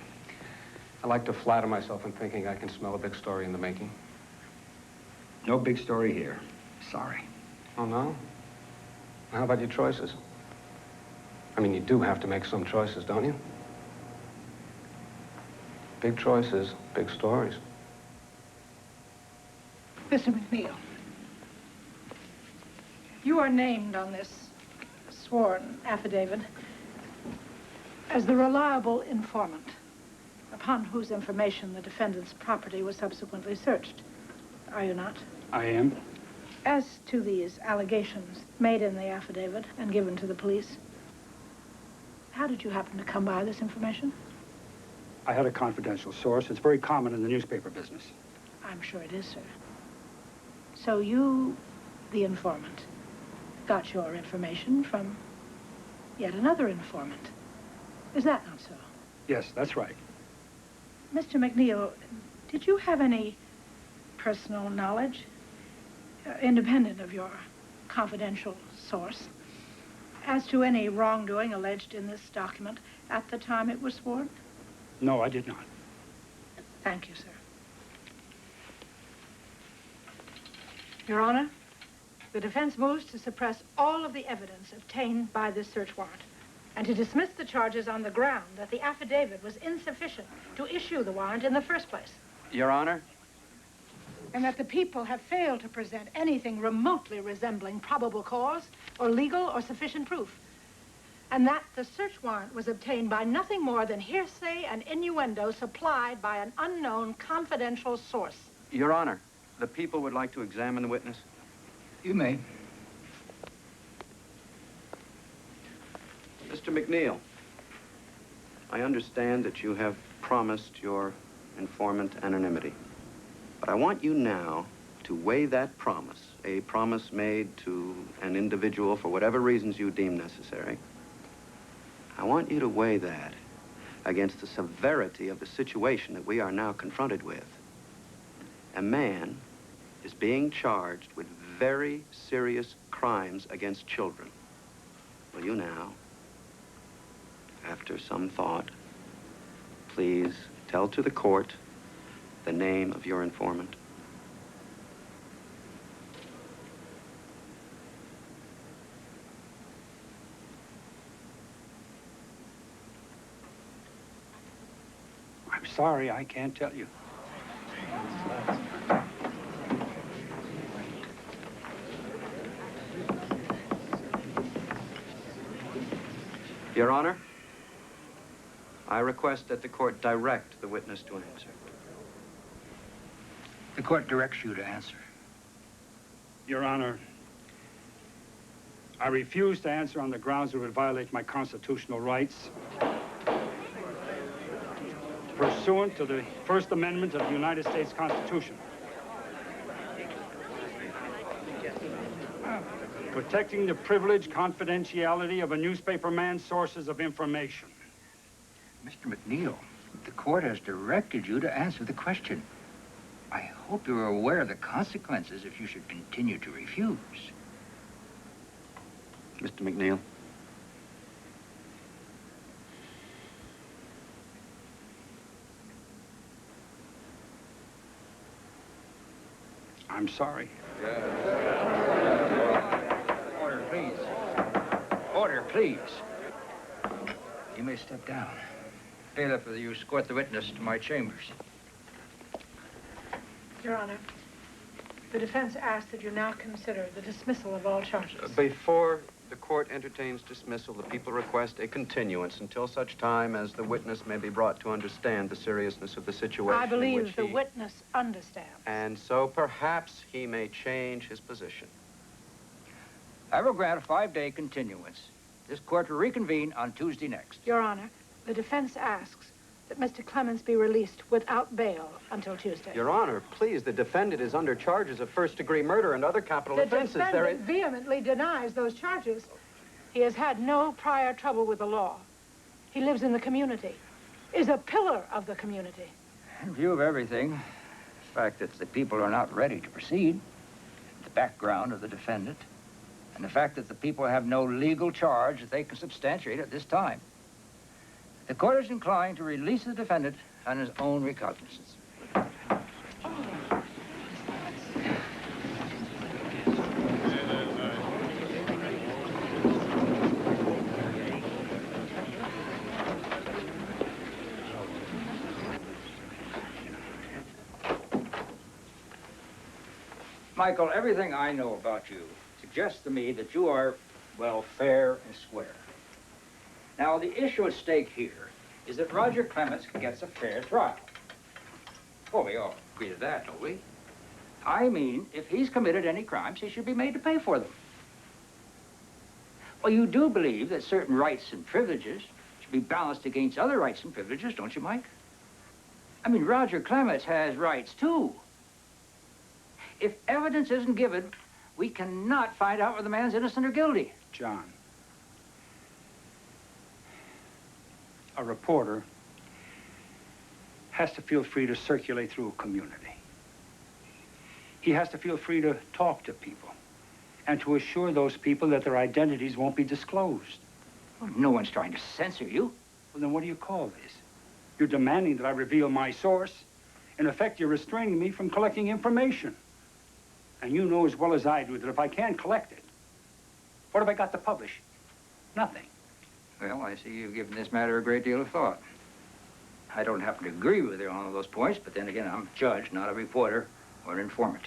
I like to flatter myself in thinking I can smell a big story in the making. No big story here. Sorry. Oh, no? How about your choices? I mean, you do have to make some choices, don't you? Big choices, big stories. Mr. McNeil, you are named on this sworn affidavit as the reliable informant upon whose information the defendant's property was subsequently searched. Are you not? I am. As to these allegations made in the affidavit and given to the police, how did you happen to come by this information? I had a confidential source. It's very common in the newspaper business. I'm sure it is, sir. So you, the informant, got your information from yet another informant. Is that not so? Yes, that's right. Mr. McNeil, did you have any personal knowledge, independent of your confidential source, as to any wrongdoing alleged in this document at the time it was sworn? No, I did not. Thank you, sir. Your Honor, the defense moves to suppress all of the evidence obtained by this search warrant and to dismiss the charges on the ground that the affidavit was insufficient to issue the warrant in the first place. Your Honor? And that the people have failed to present anything remotely resembling probable cause or legal or sufficient proof. And that the search warrant was obtained by nothing more than hearsay and innuendo supplied by an unknown confidential source. Your Honor, the people would like to examine the witness. You may. Mr. McNeil, I understand that you have promised your informant anonymity. But I want you now to weigh that promise, a promise made to an individual for whatever reasons you deem necessary. I want you to weigh that against the severity of the situation that we are now confronted with. A man is being charged with very serious crimes against children. Will you now, after some thought, please tell to the court the name of your informant? I'm sorry, I can't tell you. Your Honor, I request that the court direct the witness to answer. The court directs you to answer. Your Honor, I refuse to answer on the grounds it would violate my constitutional rights. Pursuant to the First Amendment of the United States Constitution. Protecting the privileged confidentiality of a newspaper man's sources of information. Mr. McNeil, the court has directed you to answer the question. I hope you're aware of the consequences if you should continue to refuse. Mr. McNeil. I'm sorry. Order, please. Order, please. You may step down. Bailiff, will you escort the witness to my chambers? Your Honor, The defense asks that you now consider the dismissal of all charges. Before the court entertains dismissal, the people request a continuance until such time as the witness may be brought to understand the seriousness of the situation. I in believe which the he- witness understands. And so perhaps he may change his position. I will grant a 5-day continuance. This court will reconvene on Tuesday next. Your Honor, the defense asks that Mr. Clements be released without bail until Tuesday. Your Honor, please, the defendant is under charges of first-degree murder and other capital The offenses. defendant vehemently denies those charges. He has had no prior trouble with the law. He lives in the community, is a pillar of the community. In view of everything, the fact that the people are not ready to proceed, the background of the defendant, and the fact that the people have no legal charge that they can substantiate at this time, the court is inclined to release the defendant on his own recognizance. Michael, everything I know about you suggests to me that you are, well, fair and square. Now, the issue at stake here is that Roger Clements gets a fair trial. Well, we all agree to that, don't we? I mean, if he's committed any crimes, he should be made to pay for them. Well, you do believe that certain rights and privileges should be balanced against other rights and privileges, don't you, Mike? I mean, Roger Clements has rights, too. If evidence isn't given, we cannot find out whether the man's innocent or guilty. John, a reporter has to feel free to circulate through a community. He has to feel free to talk to people and to assure those people that their identities won't be disclosed. Well, no one's trying to censor you. Well, then what do you call this? You're demanding that I reveal my source. In effect, you're restraining me from collecting information. And you know as well as I do that if I can't collect it, what have I got to publish? Nothing. Well, I see you've given this matter a great deal of thought. I don't happen to agree with you on all those points, but then again, I'm a judge, not a reporter or an informant.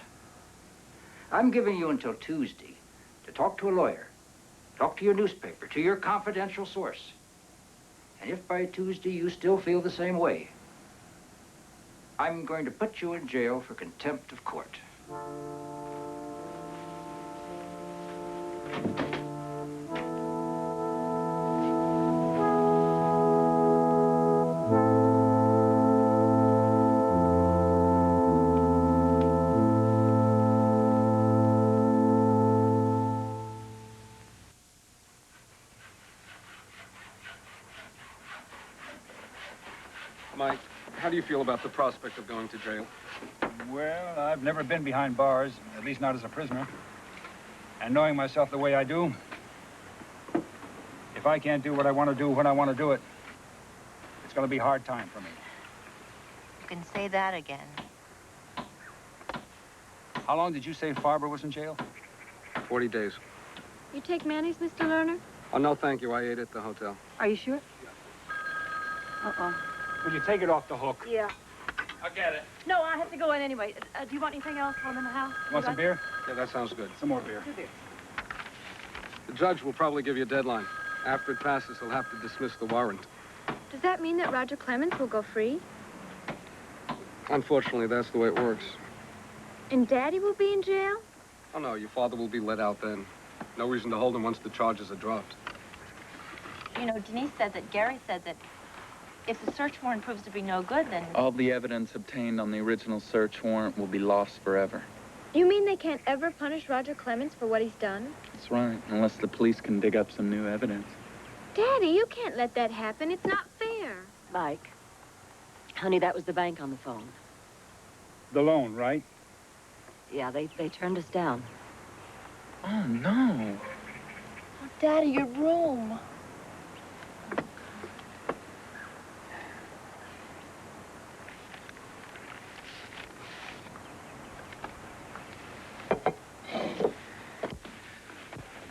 I'm giving you until Tuesday to talk to a lawyer, talk to your newspaper, to your confidential source. And if by Tuesday you still feel the same way, I'm going to put you in jail for contempt of court. Mike, how do you feel about the prospect of going to jail? Well, I've never been behind bars, at least not as a prisoner. And knowing myself the way I do, if I can't do what I want to do when I want to do it, it's going to be a hard time for me. You can say that again. How long did you say Farber was in jail? 40 days. You take mayonnaise, Mr. Lerner? Oh, no, thank you. I ate at the hotel. Are you sure? Uh-oh. Will you take it off the hook? Yeah. I'll get it. No, I have to go in anyway. Do you want anything else while I'm in the house? Want some beer? Yeah, that sounds good. Some more beer. Two beers. The judge will probably give you a deadline. After it passes, he'll have to dismiss the warrant. Does that mean that Roger Clements will go free? Unfortunately, that's the way it works. And Daddy will be in jail? Oh, no, your father will be let out then. No reason to hold him once the charges are dropped. You know, Denise said that Gary said that if the search warrant proves to be no good, then... All the evidence obtained on the original search warrant will be lost forever. You mean they can't ever punish Roger Clements for what he's done? That's right, unless the police can dig up some new evidence. Daddy, you can't let that happen. It's not fair. Mike. Honey, that was the bank on the phone. The loan, right? Yeah, they turned us down. Oh, no. Oh, Daddy, your room.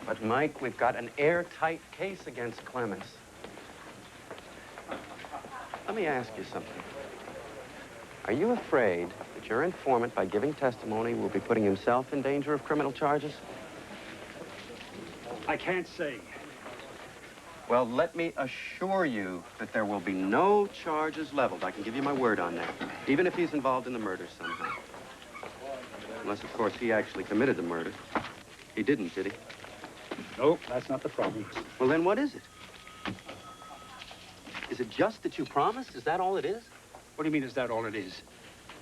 But, Mike, we've got an airtight case against Clements. Let me ask you something. Are you afraid that your informant, by giving testimony, will be putting himself in danger of criminal charges? I can't say. Well, let me assure you that there will be no charges leveled. I can give you my word on that. Even if he's involved in the murder somehow. Unless, of course, he actually committed the murder. He didn't, did he? Nope, that's not the problem. Well, then what is it? Is it just that you promised? Is that all it is? What do you mean, is that all it is?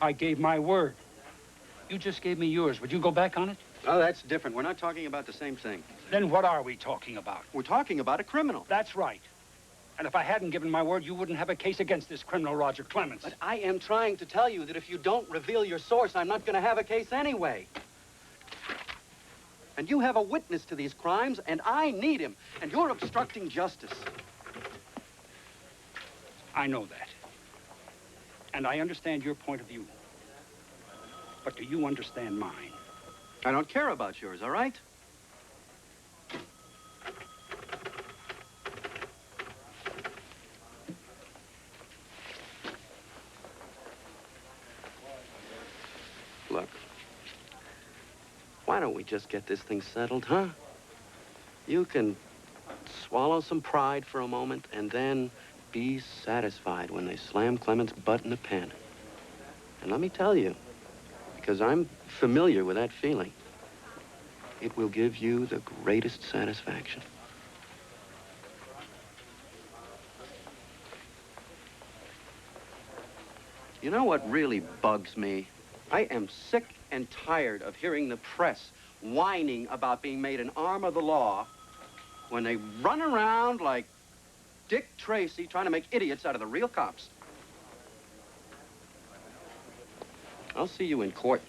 I gave my word. You just gave me yours. Would you go back on it? Oh, that's different. We're not talking about the same thing. Then what are we talking about? We're talking about a criminal. That's right. And if I hadn't given my word, you wouldn't have a case against this criminal, Roger Clemens. But I am trying to tell you that if you don't reveal your source, I'm not going to have a case anyway. And you have a witness to these crimes, and I need him. And you're obstructing justice. I know that. And I understand your point of view. But do you understand mine? I don't care about yours, all right? Look, why don't we just get this thing settled, huh? You can swallow some pride for a moment and then be satisfied when they slam Clemens' butt in the pen. And let me tell you, because I'm familiar with that feeling, it will give you the greatest satisfaction. You know what really bugs me? I am sick and tired of hearing the press whining about being made an arm of the law when they run around like Dick Tracy trying to make idiots out of the real cops. I'll see you in court.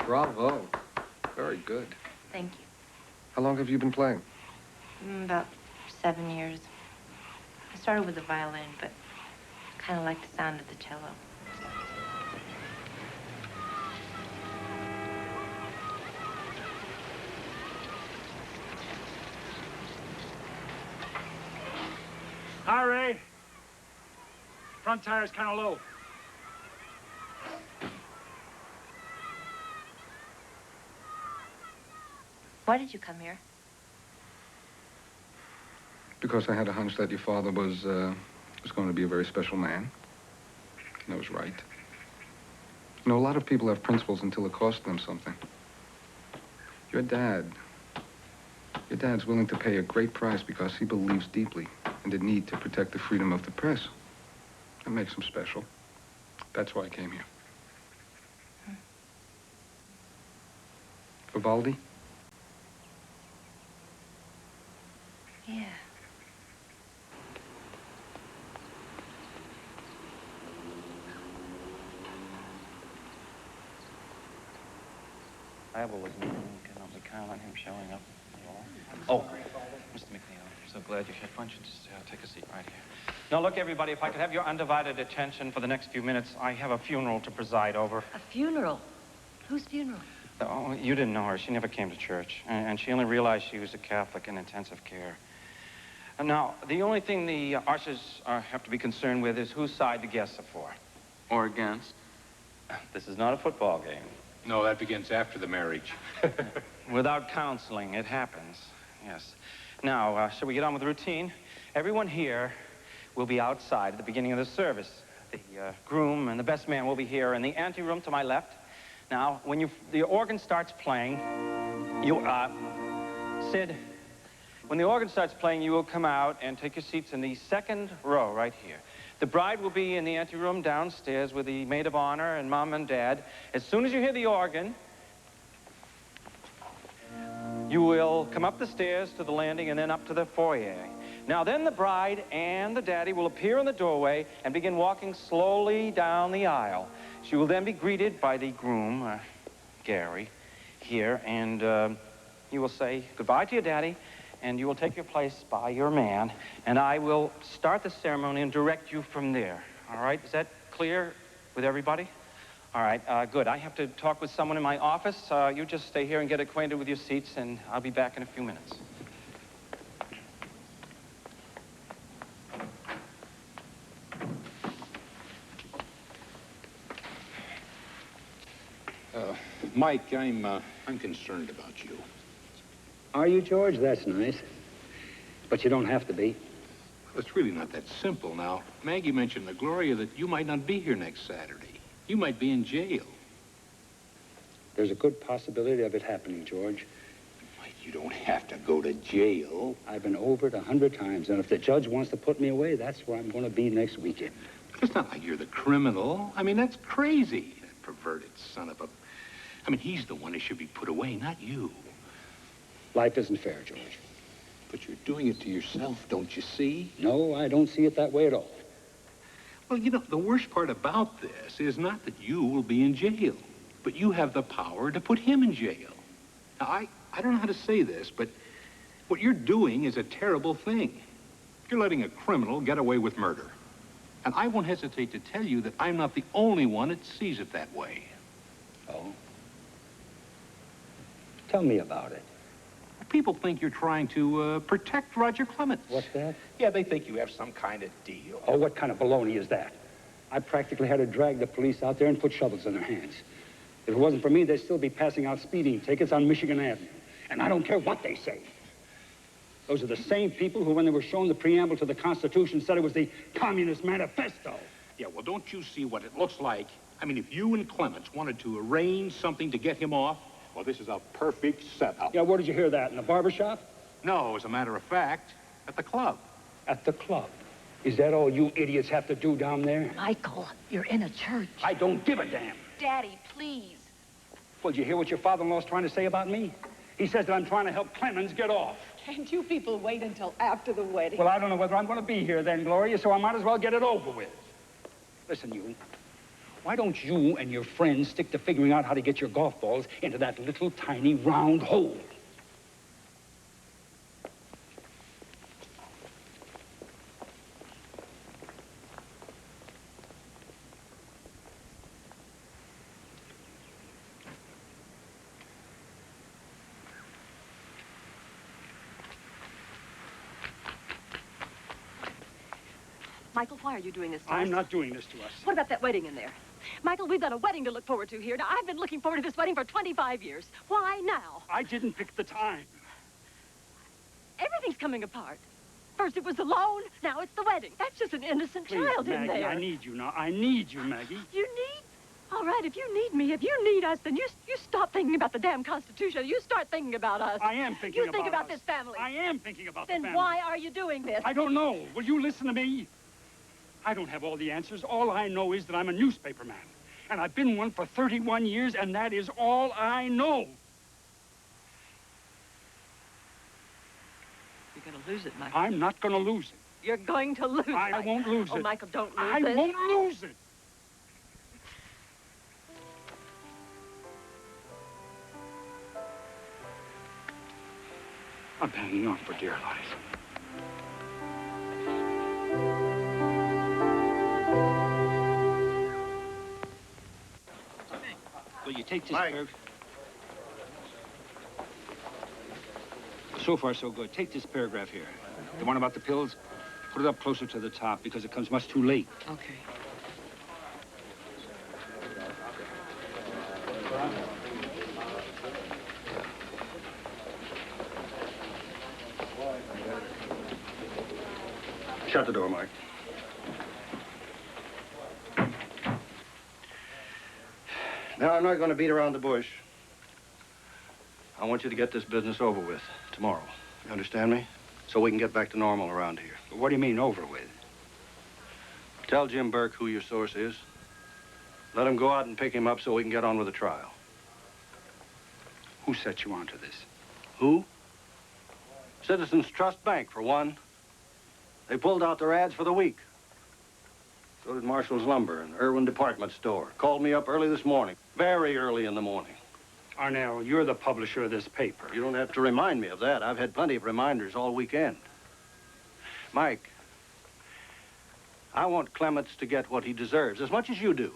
Bravo. Very good. Thank you. How long have you been playing? About 7 years. I started with the violin, but kind of like the sound of the cello. Hi, Ray. Front tire's kind of low. Why did you come here? Because I had a hunch that your father was going to be a very special man. And I was right. You know, a lot of people have principles until it costs them something. Your dad's willing to pay a great price because he believes deeply in the need to protect the freedom of the press. That makes him special. That's why I came here. Vivaldi? Yeah. Iowa was meeting, cannot we count on him showing up at all? Oh, Mr. McNeil, so glad you had fun. Just take a seat right here. Now, look, everybody, if I could have your undivided attention for the next few minutes, I have a funeral to preside over. A funeral? Whose funeral? Oh, you didn't know her. She never came to church, and she only realized she was a Catholic in intensive care. And now, the only thing the ushers have to be concerned with is whose side the guests are for. Or against. This is not a football game. No, that begins after the marriage. Without counseling, it happens. Yes. Now, shall we get on with the routine? Everyone here will be outside at the beginning of the service. The groom and the best man will be here in the anteroom to my left. Now, when the organ starts playing, Sid, when the organ starts playing, you will come out and take your seats in the second row right here. The bride will be in the anteroom downstairs with the maid of honor and mom and dad. As soon as you hear the organ, you will come up the stairs to the landing and then up to the foyer. Now then the bride and the daddy will appear in the doorway and begin walking slowly down the aisle. She will then be greeted by the groom, Gary, here, and you will say goodbye to your daddy, and you will take your place by your man, and I will start the ceremony and direct you from there. All right? Is that clear with everybody? All right, good. I have to talk with someone in my office. You just stay here and get acquainted with your seats, and I'll be back in a few minutes. Mike, I'm concerned about you. Are you, George? That's nice. But you don't have to be. Well, it's really not that simple. Now, Maggie mentioned to Gloria that you might not be here next Saturday. You might be in jail. There's a good possibility of it happening, George. Mike, you don't have to go to jail. I've been over it 100 times, and if the judge wants to put me away, that's where I'm going to be next weekend. It's not like you're the criminal. I mean, that's crazy. That perverted son of a... I mean, he's the one who should be put away, not you. Life isn't fair, George. But you're doing it to yourself, don't you see? No, I don't see it that way at all. Well, you know, the worst part about this is not that you will be in jail, but you have the power to put him in jail. Now, I don't know how to say this, but what you're doing is a terrible thing. You're letting a criminal get away with murder. And I won't hesitate to tell you that I'm not the only one that sees it that way. Oh? Tell me about it. People think you're trying to protect Roger Clements. What's that? Yeah, they think you have some kind of deal. Oh, what kind of baloney is that? I practically had to drag the police out there and put shovels in their hands. If it wasn't for me, they'd still be passing out speeding tickets on Michigan Avenue. And I don't care what they say. Those are the same people who, when they were shown the preamble to the Constitution, said it was the Communist Manifesto. Yeah, well, don't you see what it looks like? I mean, if you and Clements wanted to arrange something to get him off, well, this is a perfect setup. Yeah, where did you hear that? In the barber shop? No, as a matter of fact, at the club. At the club? Is that all you idiots have to do down there? Michael, you're in a church. I don't give a damn. Daddy, please. Well, did you hear what your father-in-law's trying to say about me? He says that I'm trying to help Clemens get off. Can't you people wait until after the wedding? Well, I don't know whether I'm going to be here then, Gloria, so I might as well get it over with. Listen, you. Why don't you and your friends stick to figuring out how to get your golf balls into that little tiny round hole? Michael, why are you doing this to us? I'm not doing this to us. What about that wedding in there? Michael, we've got a wedding to look forward to here. Now, I've been looking forward to this wedding for 25 years. Why now? I didn't pick the time. Everything's coming apart. First it was the loan, now it's the wedding. That's just an innocent child in Maggie, there. I need you now. I need you, Maggie. You need? All right, if you need me, if you need us, then you stop thinking about the damn Constitution. You start thinking about us. I am thinking about us. You think about this family. I am thinking about the family. Then why are you doing this? I don't know. Will you listen to me? I don't have all the answers. All I know is that I'm a newspaper man. And I've been one for 31 years, and that is all I know. You're going to lose it, Michael. I'm not going to lose it. You're going to lose it. I won't lose it. Oh, Michael, don't lose I it. won't lose it. I'm hanging on for dear life. Will you take this paragraph? So far, so good. Take this paragraph here. The one about the pills, put it up closer to the top because it comes much too late. Okay. Shut the door, Mark. Now, I'm not going to beat around the bush. I want you to get this business over with tomorrow. You understand me? So we can get back to normal around here. What do you mean, over with? Tell Jim Burke who your source is. Let him go out and pick him up so we can get on with the trial. Who set you onto this? Who? Citizens Trust Bank, for one. They pulled out their ads for the week. So did Marshall's Lumber and Irwin Department Store. Called me up early this morning. Very early in the morning. Arnell, you're the publisher of this paper. You don't have to remind me of that. I've had plenty of reminders all weekend. Mike, I want Clements to get what he deserves, as much as you do.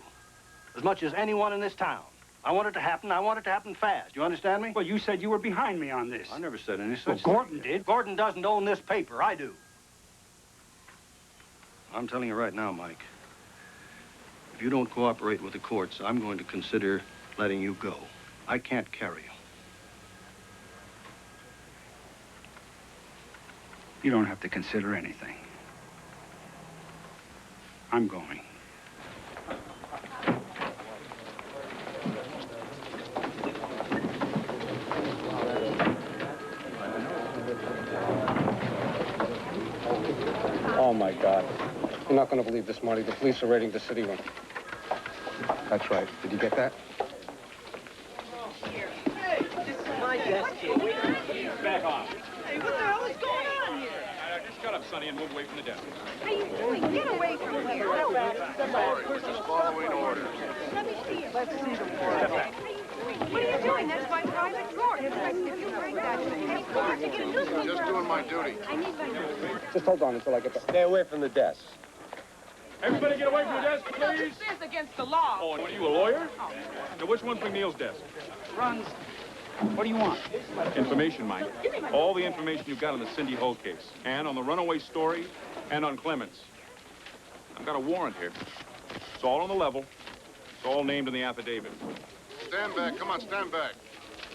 As much as anyone in this town. I want it to happen. I want it to happen fast. You understand me? Well, you said you were behind me on this. I never said any such Well, thing. Gordon did. Gordon doesn't own this paper. I do. I'm telling you right now, Mike. If you don't cooperate with the courts, I'm going to consider letting you go. I can't carry you. You don't have to consider anything. I'm going. Oh, my God. You're not going to believe this, Marty. The police are raiding the city room. That's right. Did you get that? Hey, this is my desk here. Back off. Hey, what the hell is going on here? Just shut up, Sonny, and move away from the desk. What are you doing? Get away from here. We're just following orders. Let me see it. Let's see the warrant. What are you doing? That's my private drawer. If you break that, to get a newspaper. Just doing my duty. I need my newspaper. Just hold on until I get back. Stay away from the desk. Everybody get away from the desk, please. This is against the law. Oh, and what are you, a lawyer? Now, which one's McNeil's desk? Runs. What do you want? Information, Mike. All the information you've got on the Cindy Hull case, and on the runaway story, and on Clements. I've got a warrant here. It's all on the level. It's all named in the affidavit. Stand back. Come on, stand back.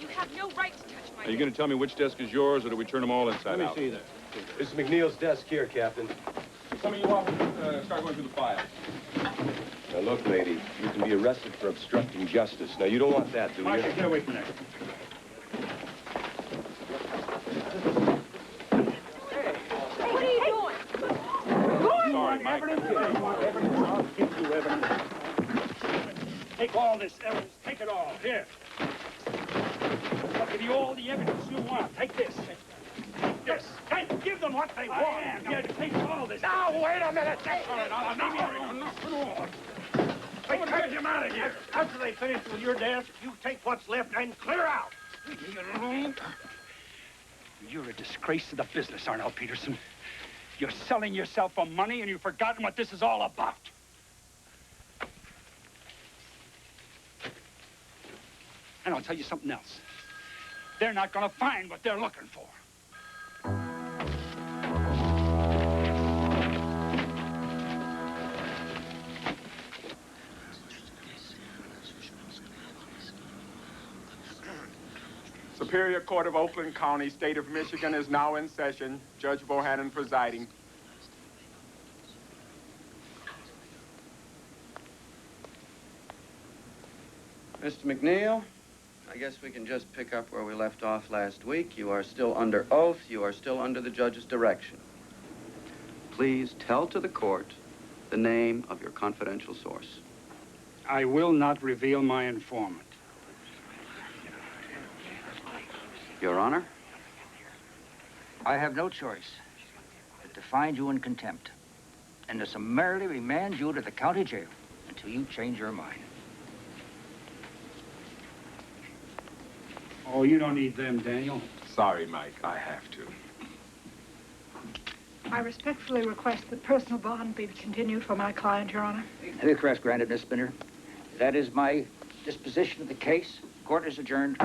You have no right to touch my Are you going to tell me which desk is yours, or do we turn them all inside out? Let me see that. This is McNeil's desk here, Captain. Some of you officers start going through the file. Now, look, lady, you can be arrested for obstructing justice. Now, you don't want that, do you? Marshall, get away from there. What are you doing? Sorry, Mike. I'll give you evidence. Take all this evidence. Take it all. Here. I'll give you all the evidence you want. Take this. Take this. Hey, give them what they want. Yeah, take all this. Now, wait a minute. That's all right. Hey, cut him out of here. After they finish with your desk, you take what's left and clear out. You're a disgrace to the business, Arnell Peterson. You're selling yourself for money, and you've forgotten what this is all about. And I'll tell you something else. They're not going to find what they're looking for. Superior Court of Oakland County, State of Michigan is now in session. Judge Bohannon presiding. Mr. McNeil, I guess we can just pick up where we left off last week. You are still under oath. You are still under the judge's direction. Please tell to the court the name of your confidential source. I will not reveal my informant. Your Honor, I have no choice but to find you in contempt and to summarily remand you to the county jail until you change your mind. Oh, you don't need them, Daniel. Sorry, Mike, I have to. I respectfully request that personal bond be continued for my client, Your Honor. Request granted, Miss Spinner. That is my disposition of the case. Court is adjourned.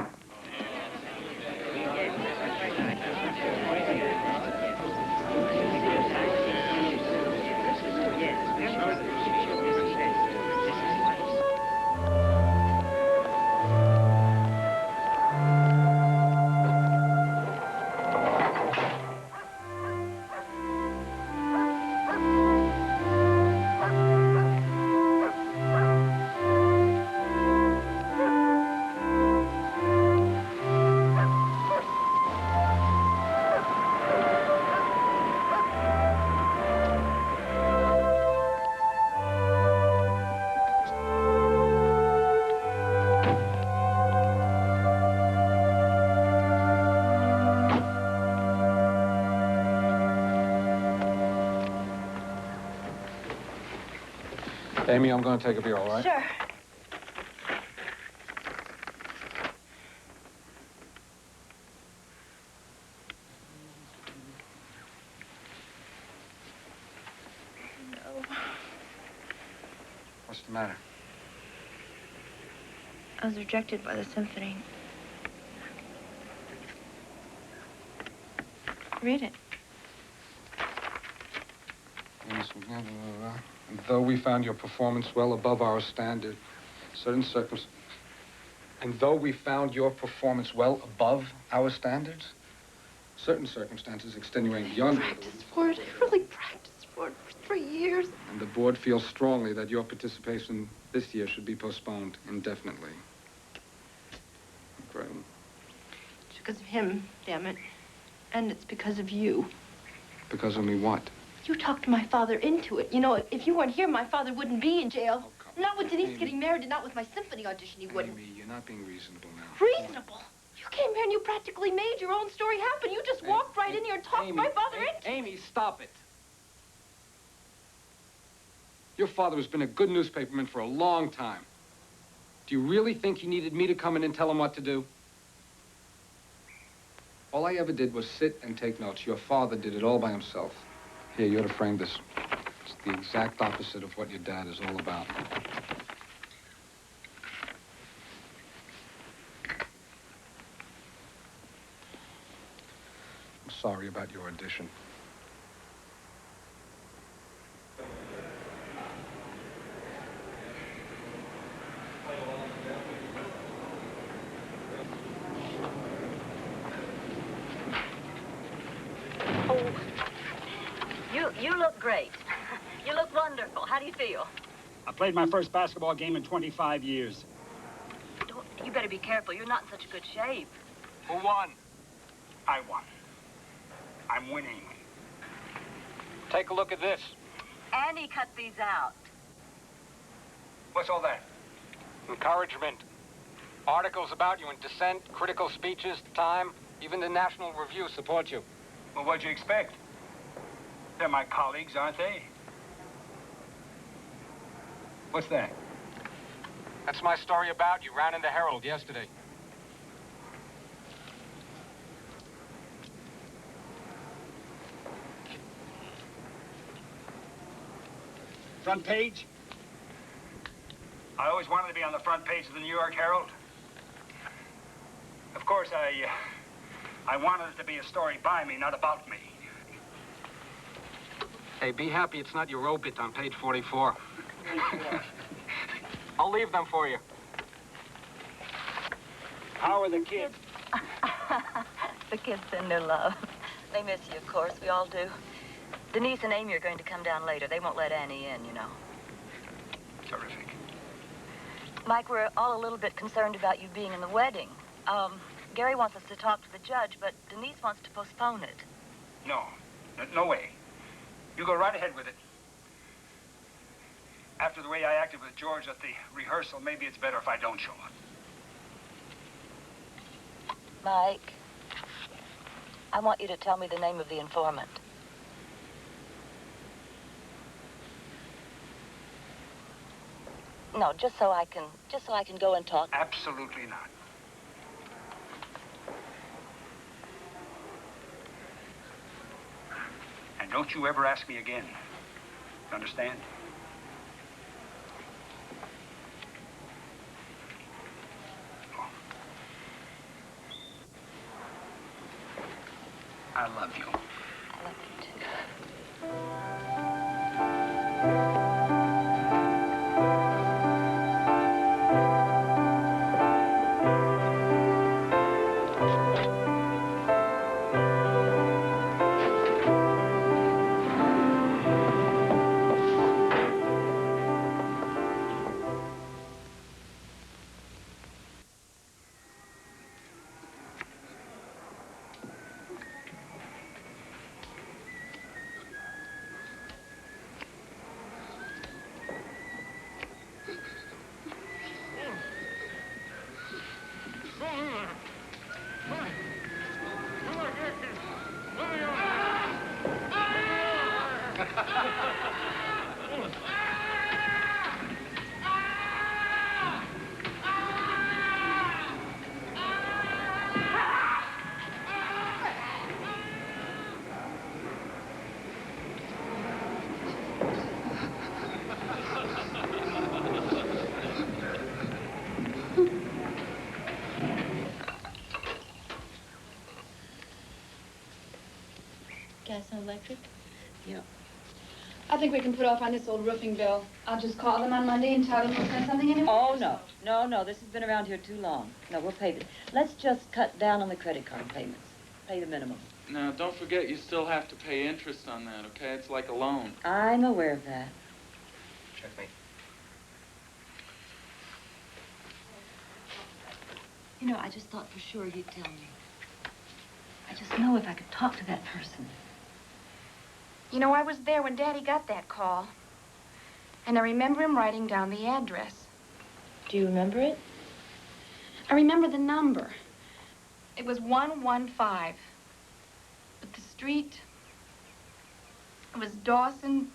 Amy, I'm going to take a beer, all right? Sure. What's the matter? I was rejected by the symphony. Read it. And though we found your performance well above our standard, certain circumstances. And though we found your performance well above our standards, certain circumstances extenuating beyond. Practiced for it. I really practiced for it for 3 years. And the board feels strongly that your participation this year should be postponed indefinitely. Incredible. It's because of him, damn it. And it's because of you. Because of me what? You talked my father into it. You know, if you weren't here, my father wouldn't be in jail. Not with Denise getting married and not with my symphony audition, he wouldn't. Amy, you're not being reasonable now. Reasonable? You came here and you practically made your own story happen. You just walked right in here and talked my father into it. Amy, stop it. Your father has been a good newspaperman for a long time. Do you really think he needed me to come in and tell him what to do? All I ever did was sit and take notes. Your father did it all by himself. Here, you ought to frame this. It's the exact opposite of what your dad is all about. I'm sorry about your audition. You look great. You look wonderful. How do you feel? I played my first basketball game in 25 years. You better be careful. You're not in such good shape. Who won? I won. I'm winning. Take a look at this. And he cut these out. What's all that? Encouragement. Articles about you in Dissent, critical speeches, Time, even the National Review support you. Well, what'd you expect? They're my colleagues, aren't they? What's that? That's my story about you. Ran in the Herald yesterday. Front page? I always wanted to be on the front page of the New York Herald. Of course, I wanted it to be a story by me, not about me. Hey, be happy it's not your obit on page 44. I'll leave them for you. How are the kids? The kids send their love. They miss you, of course. We all do. Denise and Amy are going to come down later. They won't let Annie in, you know. Terrific. Mike, we're all a little bit concerned about you being in the wedding. Gary wants us to talk to the judge, but Denise wants to postpone it. No. No way. You go right ahead with it. After the way I acted with George at the rehearsal, maybe it's better if I don't show up. Mike, I want you to tell me the name of the informant. No, just so I can go and talk. Absolutely not. And don't you ever ask me again. You understand? I love you. I love you too. Gas and electric? Yeah. I think we can put off on this old roofing bill. I'll just call them on Monday and tell them we'll send something in. Oh, no. No, this has been around here too long. No, we'll pay the... Let's just cut down on the credit card payments. Pay the minimum. Now, don't forget you still have to pay interest on that, okay? It's like a loan. I'm aware of that. Checkmate. You know, I just thought for sure you'd tell me. I just know if I could talk to that person. You know, I was there when Daddy got that call. And I remember him writing down the address. Do you remember it? I remember the number. It was 115. But the street... It was Dawson...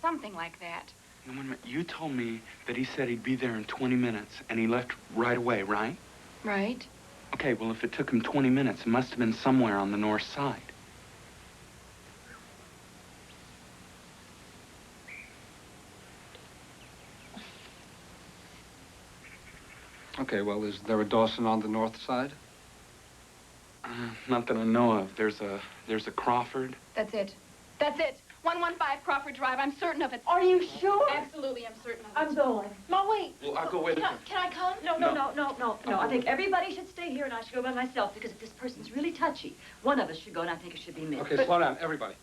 something like that. Now, wait a minute. You told me that he said he'd be there in 20 minutes, and he left right away, right? Right. Okay, well, if it took him 20 minutes, it must have been somewhere on the north side. Okay, well, is there a Dawson on the north side? Not that I know of. There's a Crawford. That's it. That's it. 115 Crawford Drive. I'm certain of it. Are you sure? Absolutely, I'm certain of it. I'm going. No, wait. Well, I'll go with you. Can I come? No. I think everybody should stay here and I should go by myself because if this person's really touchy, one of us should go and I think it should be me. Okay, slow down, everybody.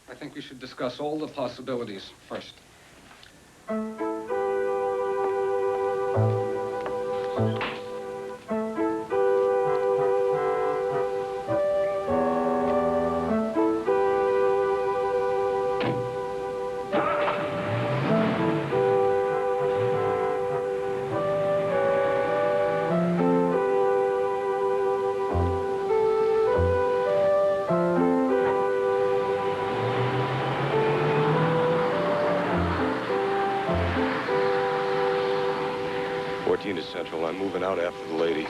I think we should discuss all the possibilities first. 14 to Central. I'm moving out after the lady.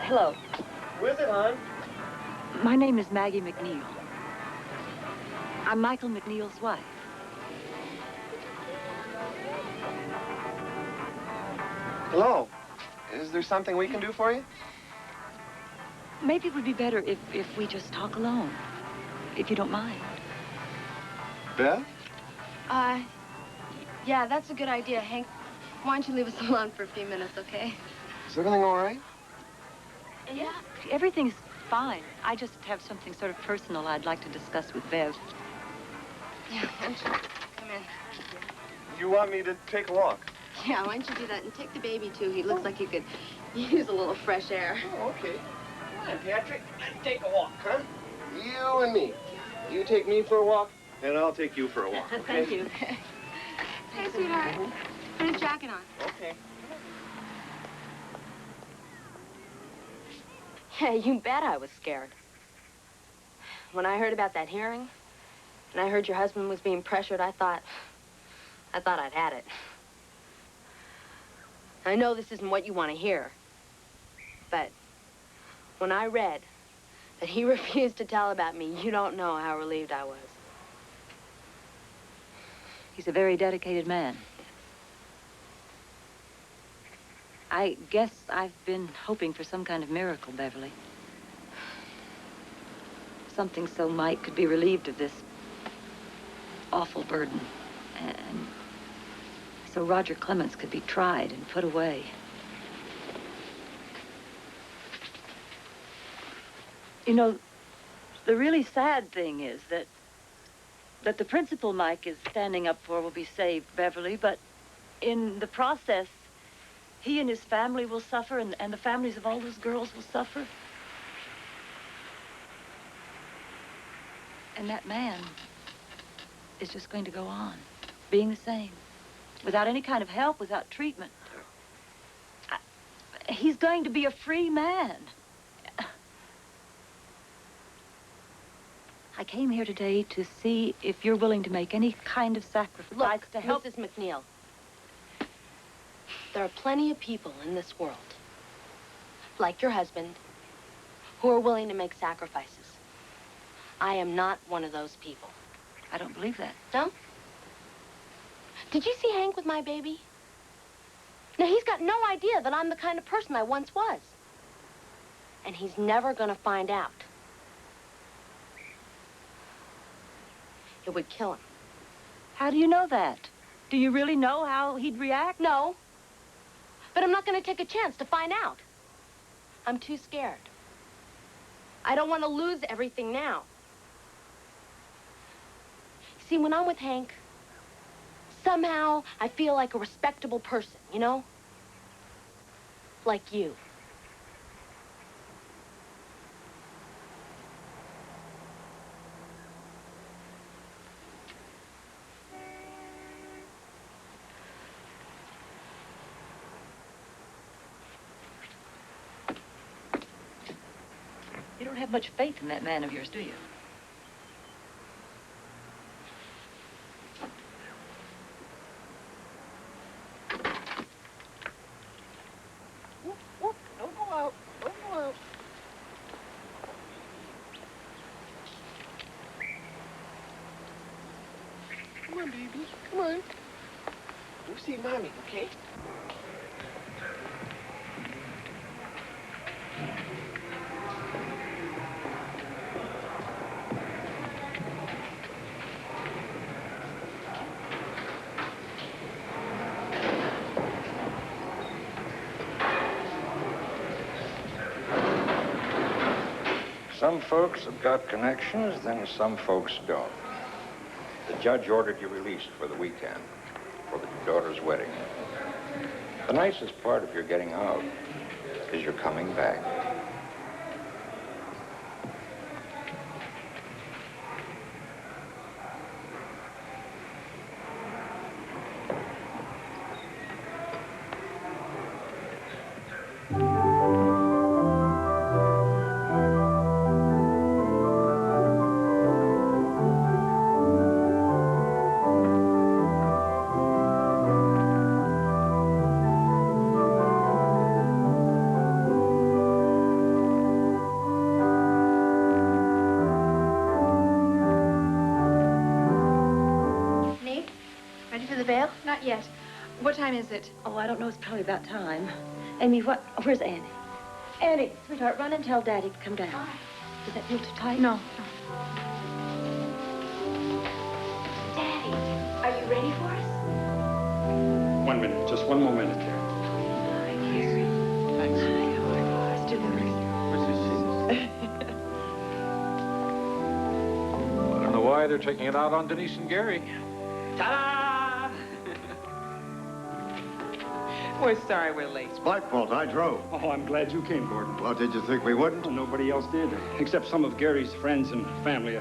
Hello. Who is it, hon? My name is Maggie McNeil. I'm Michael McNeil's wife. Hello. Is there something we can do for you? Maybe it would be better if we just talk alone, if you don't mind. Bev? Yeah, that's a good idea, Hank. Why don't you leave us alone for a few minutes, okay? Is everything all right? Yeah, everything's fine. I just have something sort of personal I'd like to discuss with Bev. Yeah, why don't you come in? You want me to take a walk? Yeah, why don't you do that? And take the baby, too. He looks like he could use a little fresh air. Oh, okay. Come on, Patrick. Let's take a walk, huh? You and me. You take me for a walk, and I'll take you for a walk, okay? Thank you. Hey, sweetheart. Put his jacket on. Okay. Yeah, you bet I was scared. When I heard about that hearing, and I heard your husband was being pressured, I thought I'd had it. I know this isn't what you want to hear, but when I read that he refused to tell about me, you don't know how relieved I was. He's a very dedicated man. I guess I've been hoping for some kind of miracle, Beverly. Something so Mike could be relieved of this awful burden. And so Roger Clements could be tried and put away. You know, the really sad thing is that the principal Mike is standing up for will be saved, Beverly, but in the process, he and his family will suffer, and the families of all those girls will suffer. And that man is just going to go on, being the same, without any kind of help, without treatment. He's going to be a free man. I came here today to see if you're willing to make any kind of sacrifice Look, to help. Mrs. McNeil, there are plenty of people in this world, like your husband, who are willing to make sacrifices. I am not one of those people. I don't believe that. No? Did you see Hank with my baby? Now, he's got no idea that I'm the kind of person I once was. And he's never gonna find out. It would kill him. How do you know that? Do you really know how he'd react? No. But I'm not gonna take a chance to find out. I'm too scared. I don't want to lose everything now. See, when I'm with Hank, somehow I feel like a respectable person, you know? Like you. You don't have much faith in that man of yours, do you? Don't go out. Don't go out. Come on, baby. Come on. Go see Mommy, okay? Some folks have got connections, then some folks don't. The judge ordered you released for the weekend, for your daughter's wedding. The nicest part of your getting out is you're coming back. bail? Not yet. What time is it? Oh, I don't know. It's probably about time. Amy, where's Annie? Annie, sweetheart, run and tell Daddy to come down. Does that feel too tight? No. Daddy, are you ready for us? 1 minute, just one more minute there. Thanks. Let's do the I don't know why they're taking it out on Denise and Gary. Ta-da! We're sorry we're late. It's my fault. I drove. Oh, I'm glad you came, Gordon. Well, did you think we wouldn't? Well, nobody else did, except some of Gary's friends and family.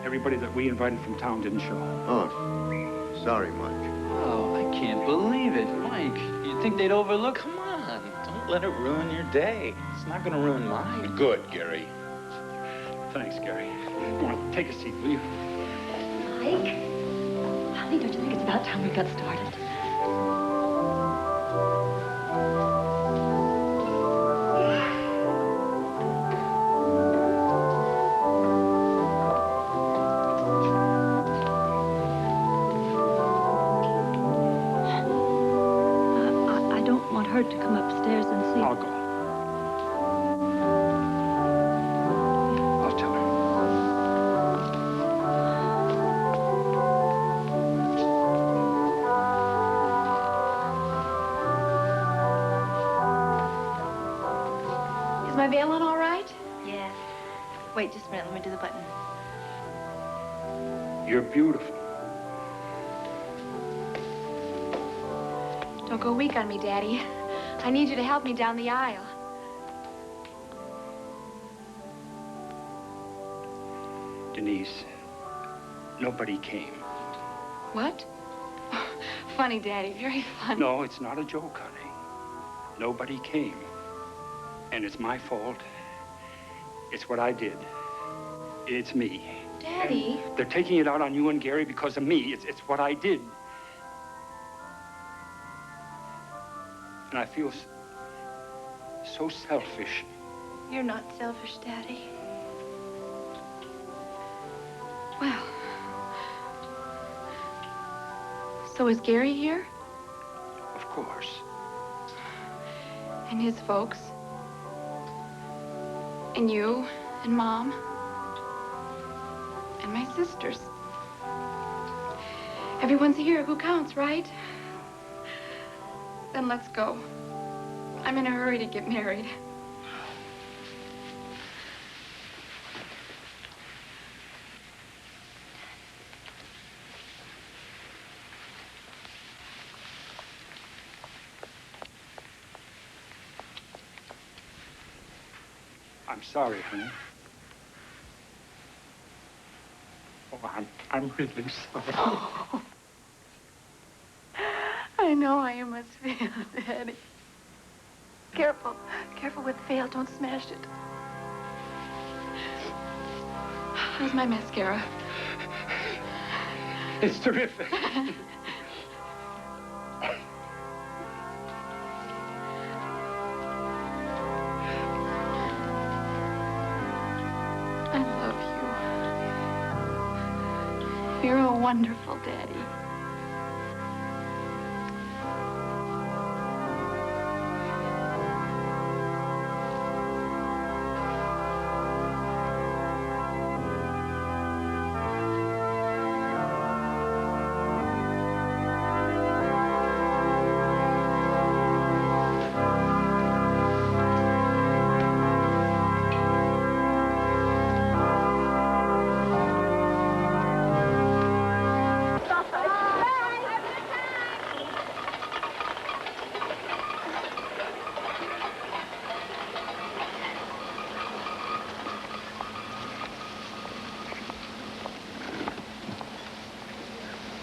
Everybody that we invited from town didn't show. Oh, sorry, Mike. Oh, I can't believe it. Mike, you'd think they'd overlook? Come on, don't let it ruin your day. It's not gonna ruin mine. Good, Gary. Thanks, Gary. Go on, take a seat, will you? Mike? Honey, don't you think it's about time we got started? I don't want her to come upstairs and see. I'll go. I'll tell her. Is my veil on all right? Yeah. Wait just a minute. Let me do the button. You're beautiful. Don't go weak on me, Daddy. I need you to help me down the aisle. Denise, nobody came. What? Funny, Daddy. Very funny. No, it's not a joke, honey. Nobody came. And it's my fault. It's what I did. It's me. Daddy. They're taking it out on you and Gary because of me. It's what I did. And I feel so selfish. You're not selfish, Daddy. Well. So is Gary here? Of course. And his folks? And you? And Mom? And my sisters? Everyone's here who counts, right? Then let's go. I'm in a hurry to get married. I'm sorry, honey. Oh, I'm really sorry. I know how you must feel, Daddy. Careful. Careful with the veil. Don't smash it. How's my mascara? It's terrific. I love you. You're a wonderful daddy.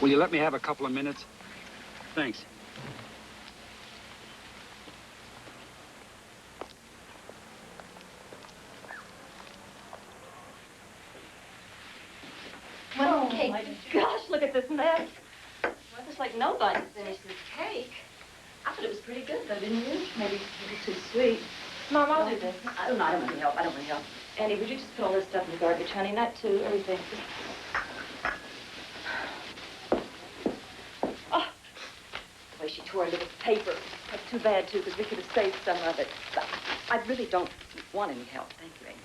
Will you let me have a couple of minutes? Thanks. Oh, my gosh, look at this mess. Well, it's like nobody finished this cake. I thought it was pretty good, though, didn't you? Maybe too sweet. Mom, I'll do this. I don't want to help. I don't want to help. Annie, would you just put all this stuff in the garbage, honey? Not too, everything. Oh, tore into the paper. That's too bad, too, because we could have saved some of it. But I really don't want any help. Thank you, Amy.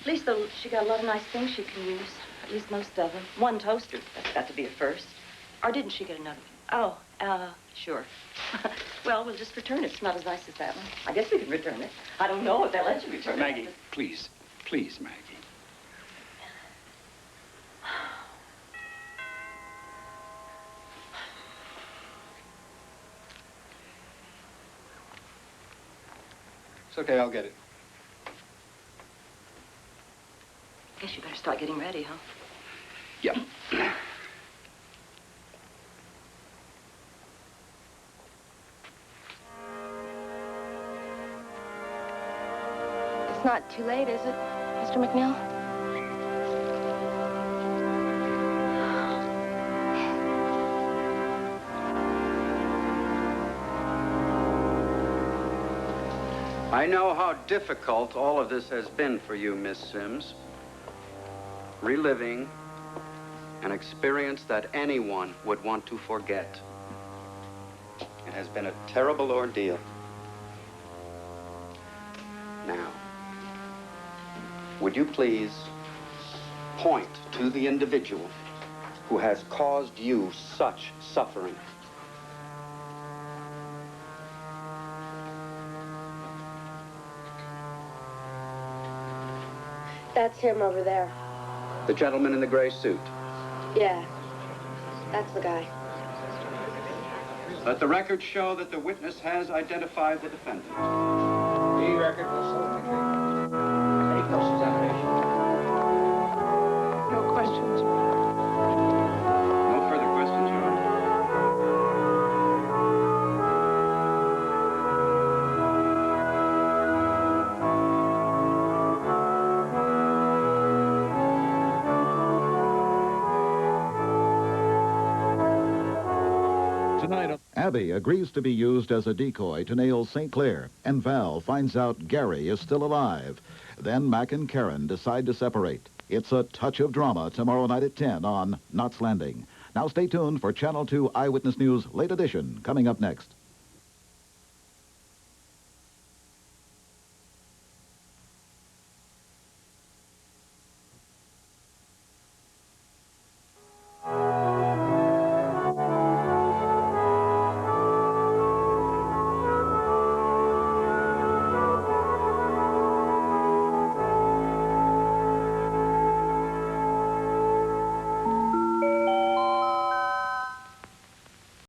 At least, though, she got a lot of nice things she can use. At least most of them. One toaster. That's got to be a first. Or didn't she get another? Oh, sure. Well, we'll just return it. It's not as nice as that one. I guess we can return it. I don't know if they'll let you return it. Maggie, please. Please, Maggie. It's okay, I'll get it. Guess you better start getting ready, huh? Yep. It's not too late, is it, Mr. McNeil? I know how difficult all of this has been for you, Miss Sims. Reliving an experience that anyone would want to forget. It has been a terrible ordeal. Now, would you please point to the individual who has caused you such suffering? That's him over there. The gentleman in the gray suit. Yeah, that's the guy. Let the record show that the witness has identified the defendant. The record will so indicate. Any cross-examination? No questions. No further questions, Your Honor. Abby agrees to be used as a decoy to nail St. Clair, and Val finds out Gary is still alive. Then Mac and Karen decide to separate. It's a touch of drama tomorrow night at 10 on Knots Landing. Now stay tuned for Channel 2 Eyewitness News Late Edition coming up next.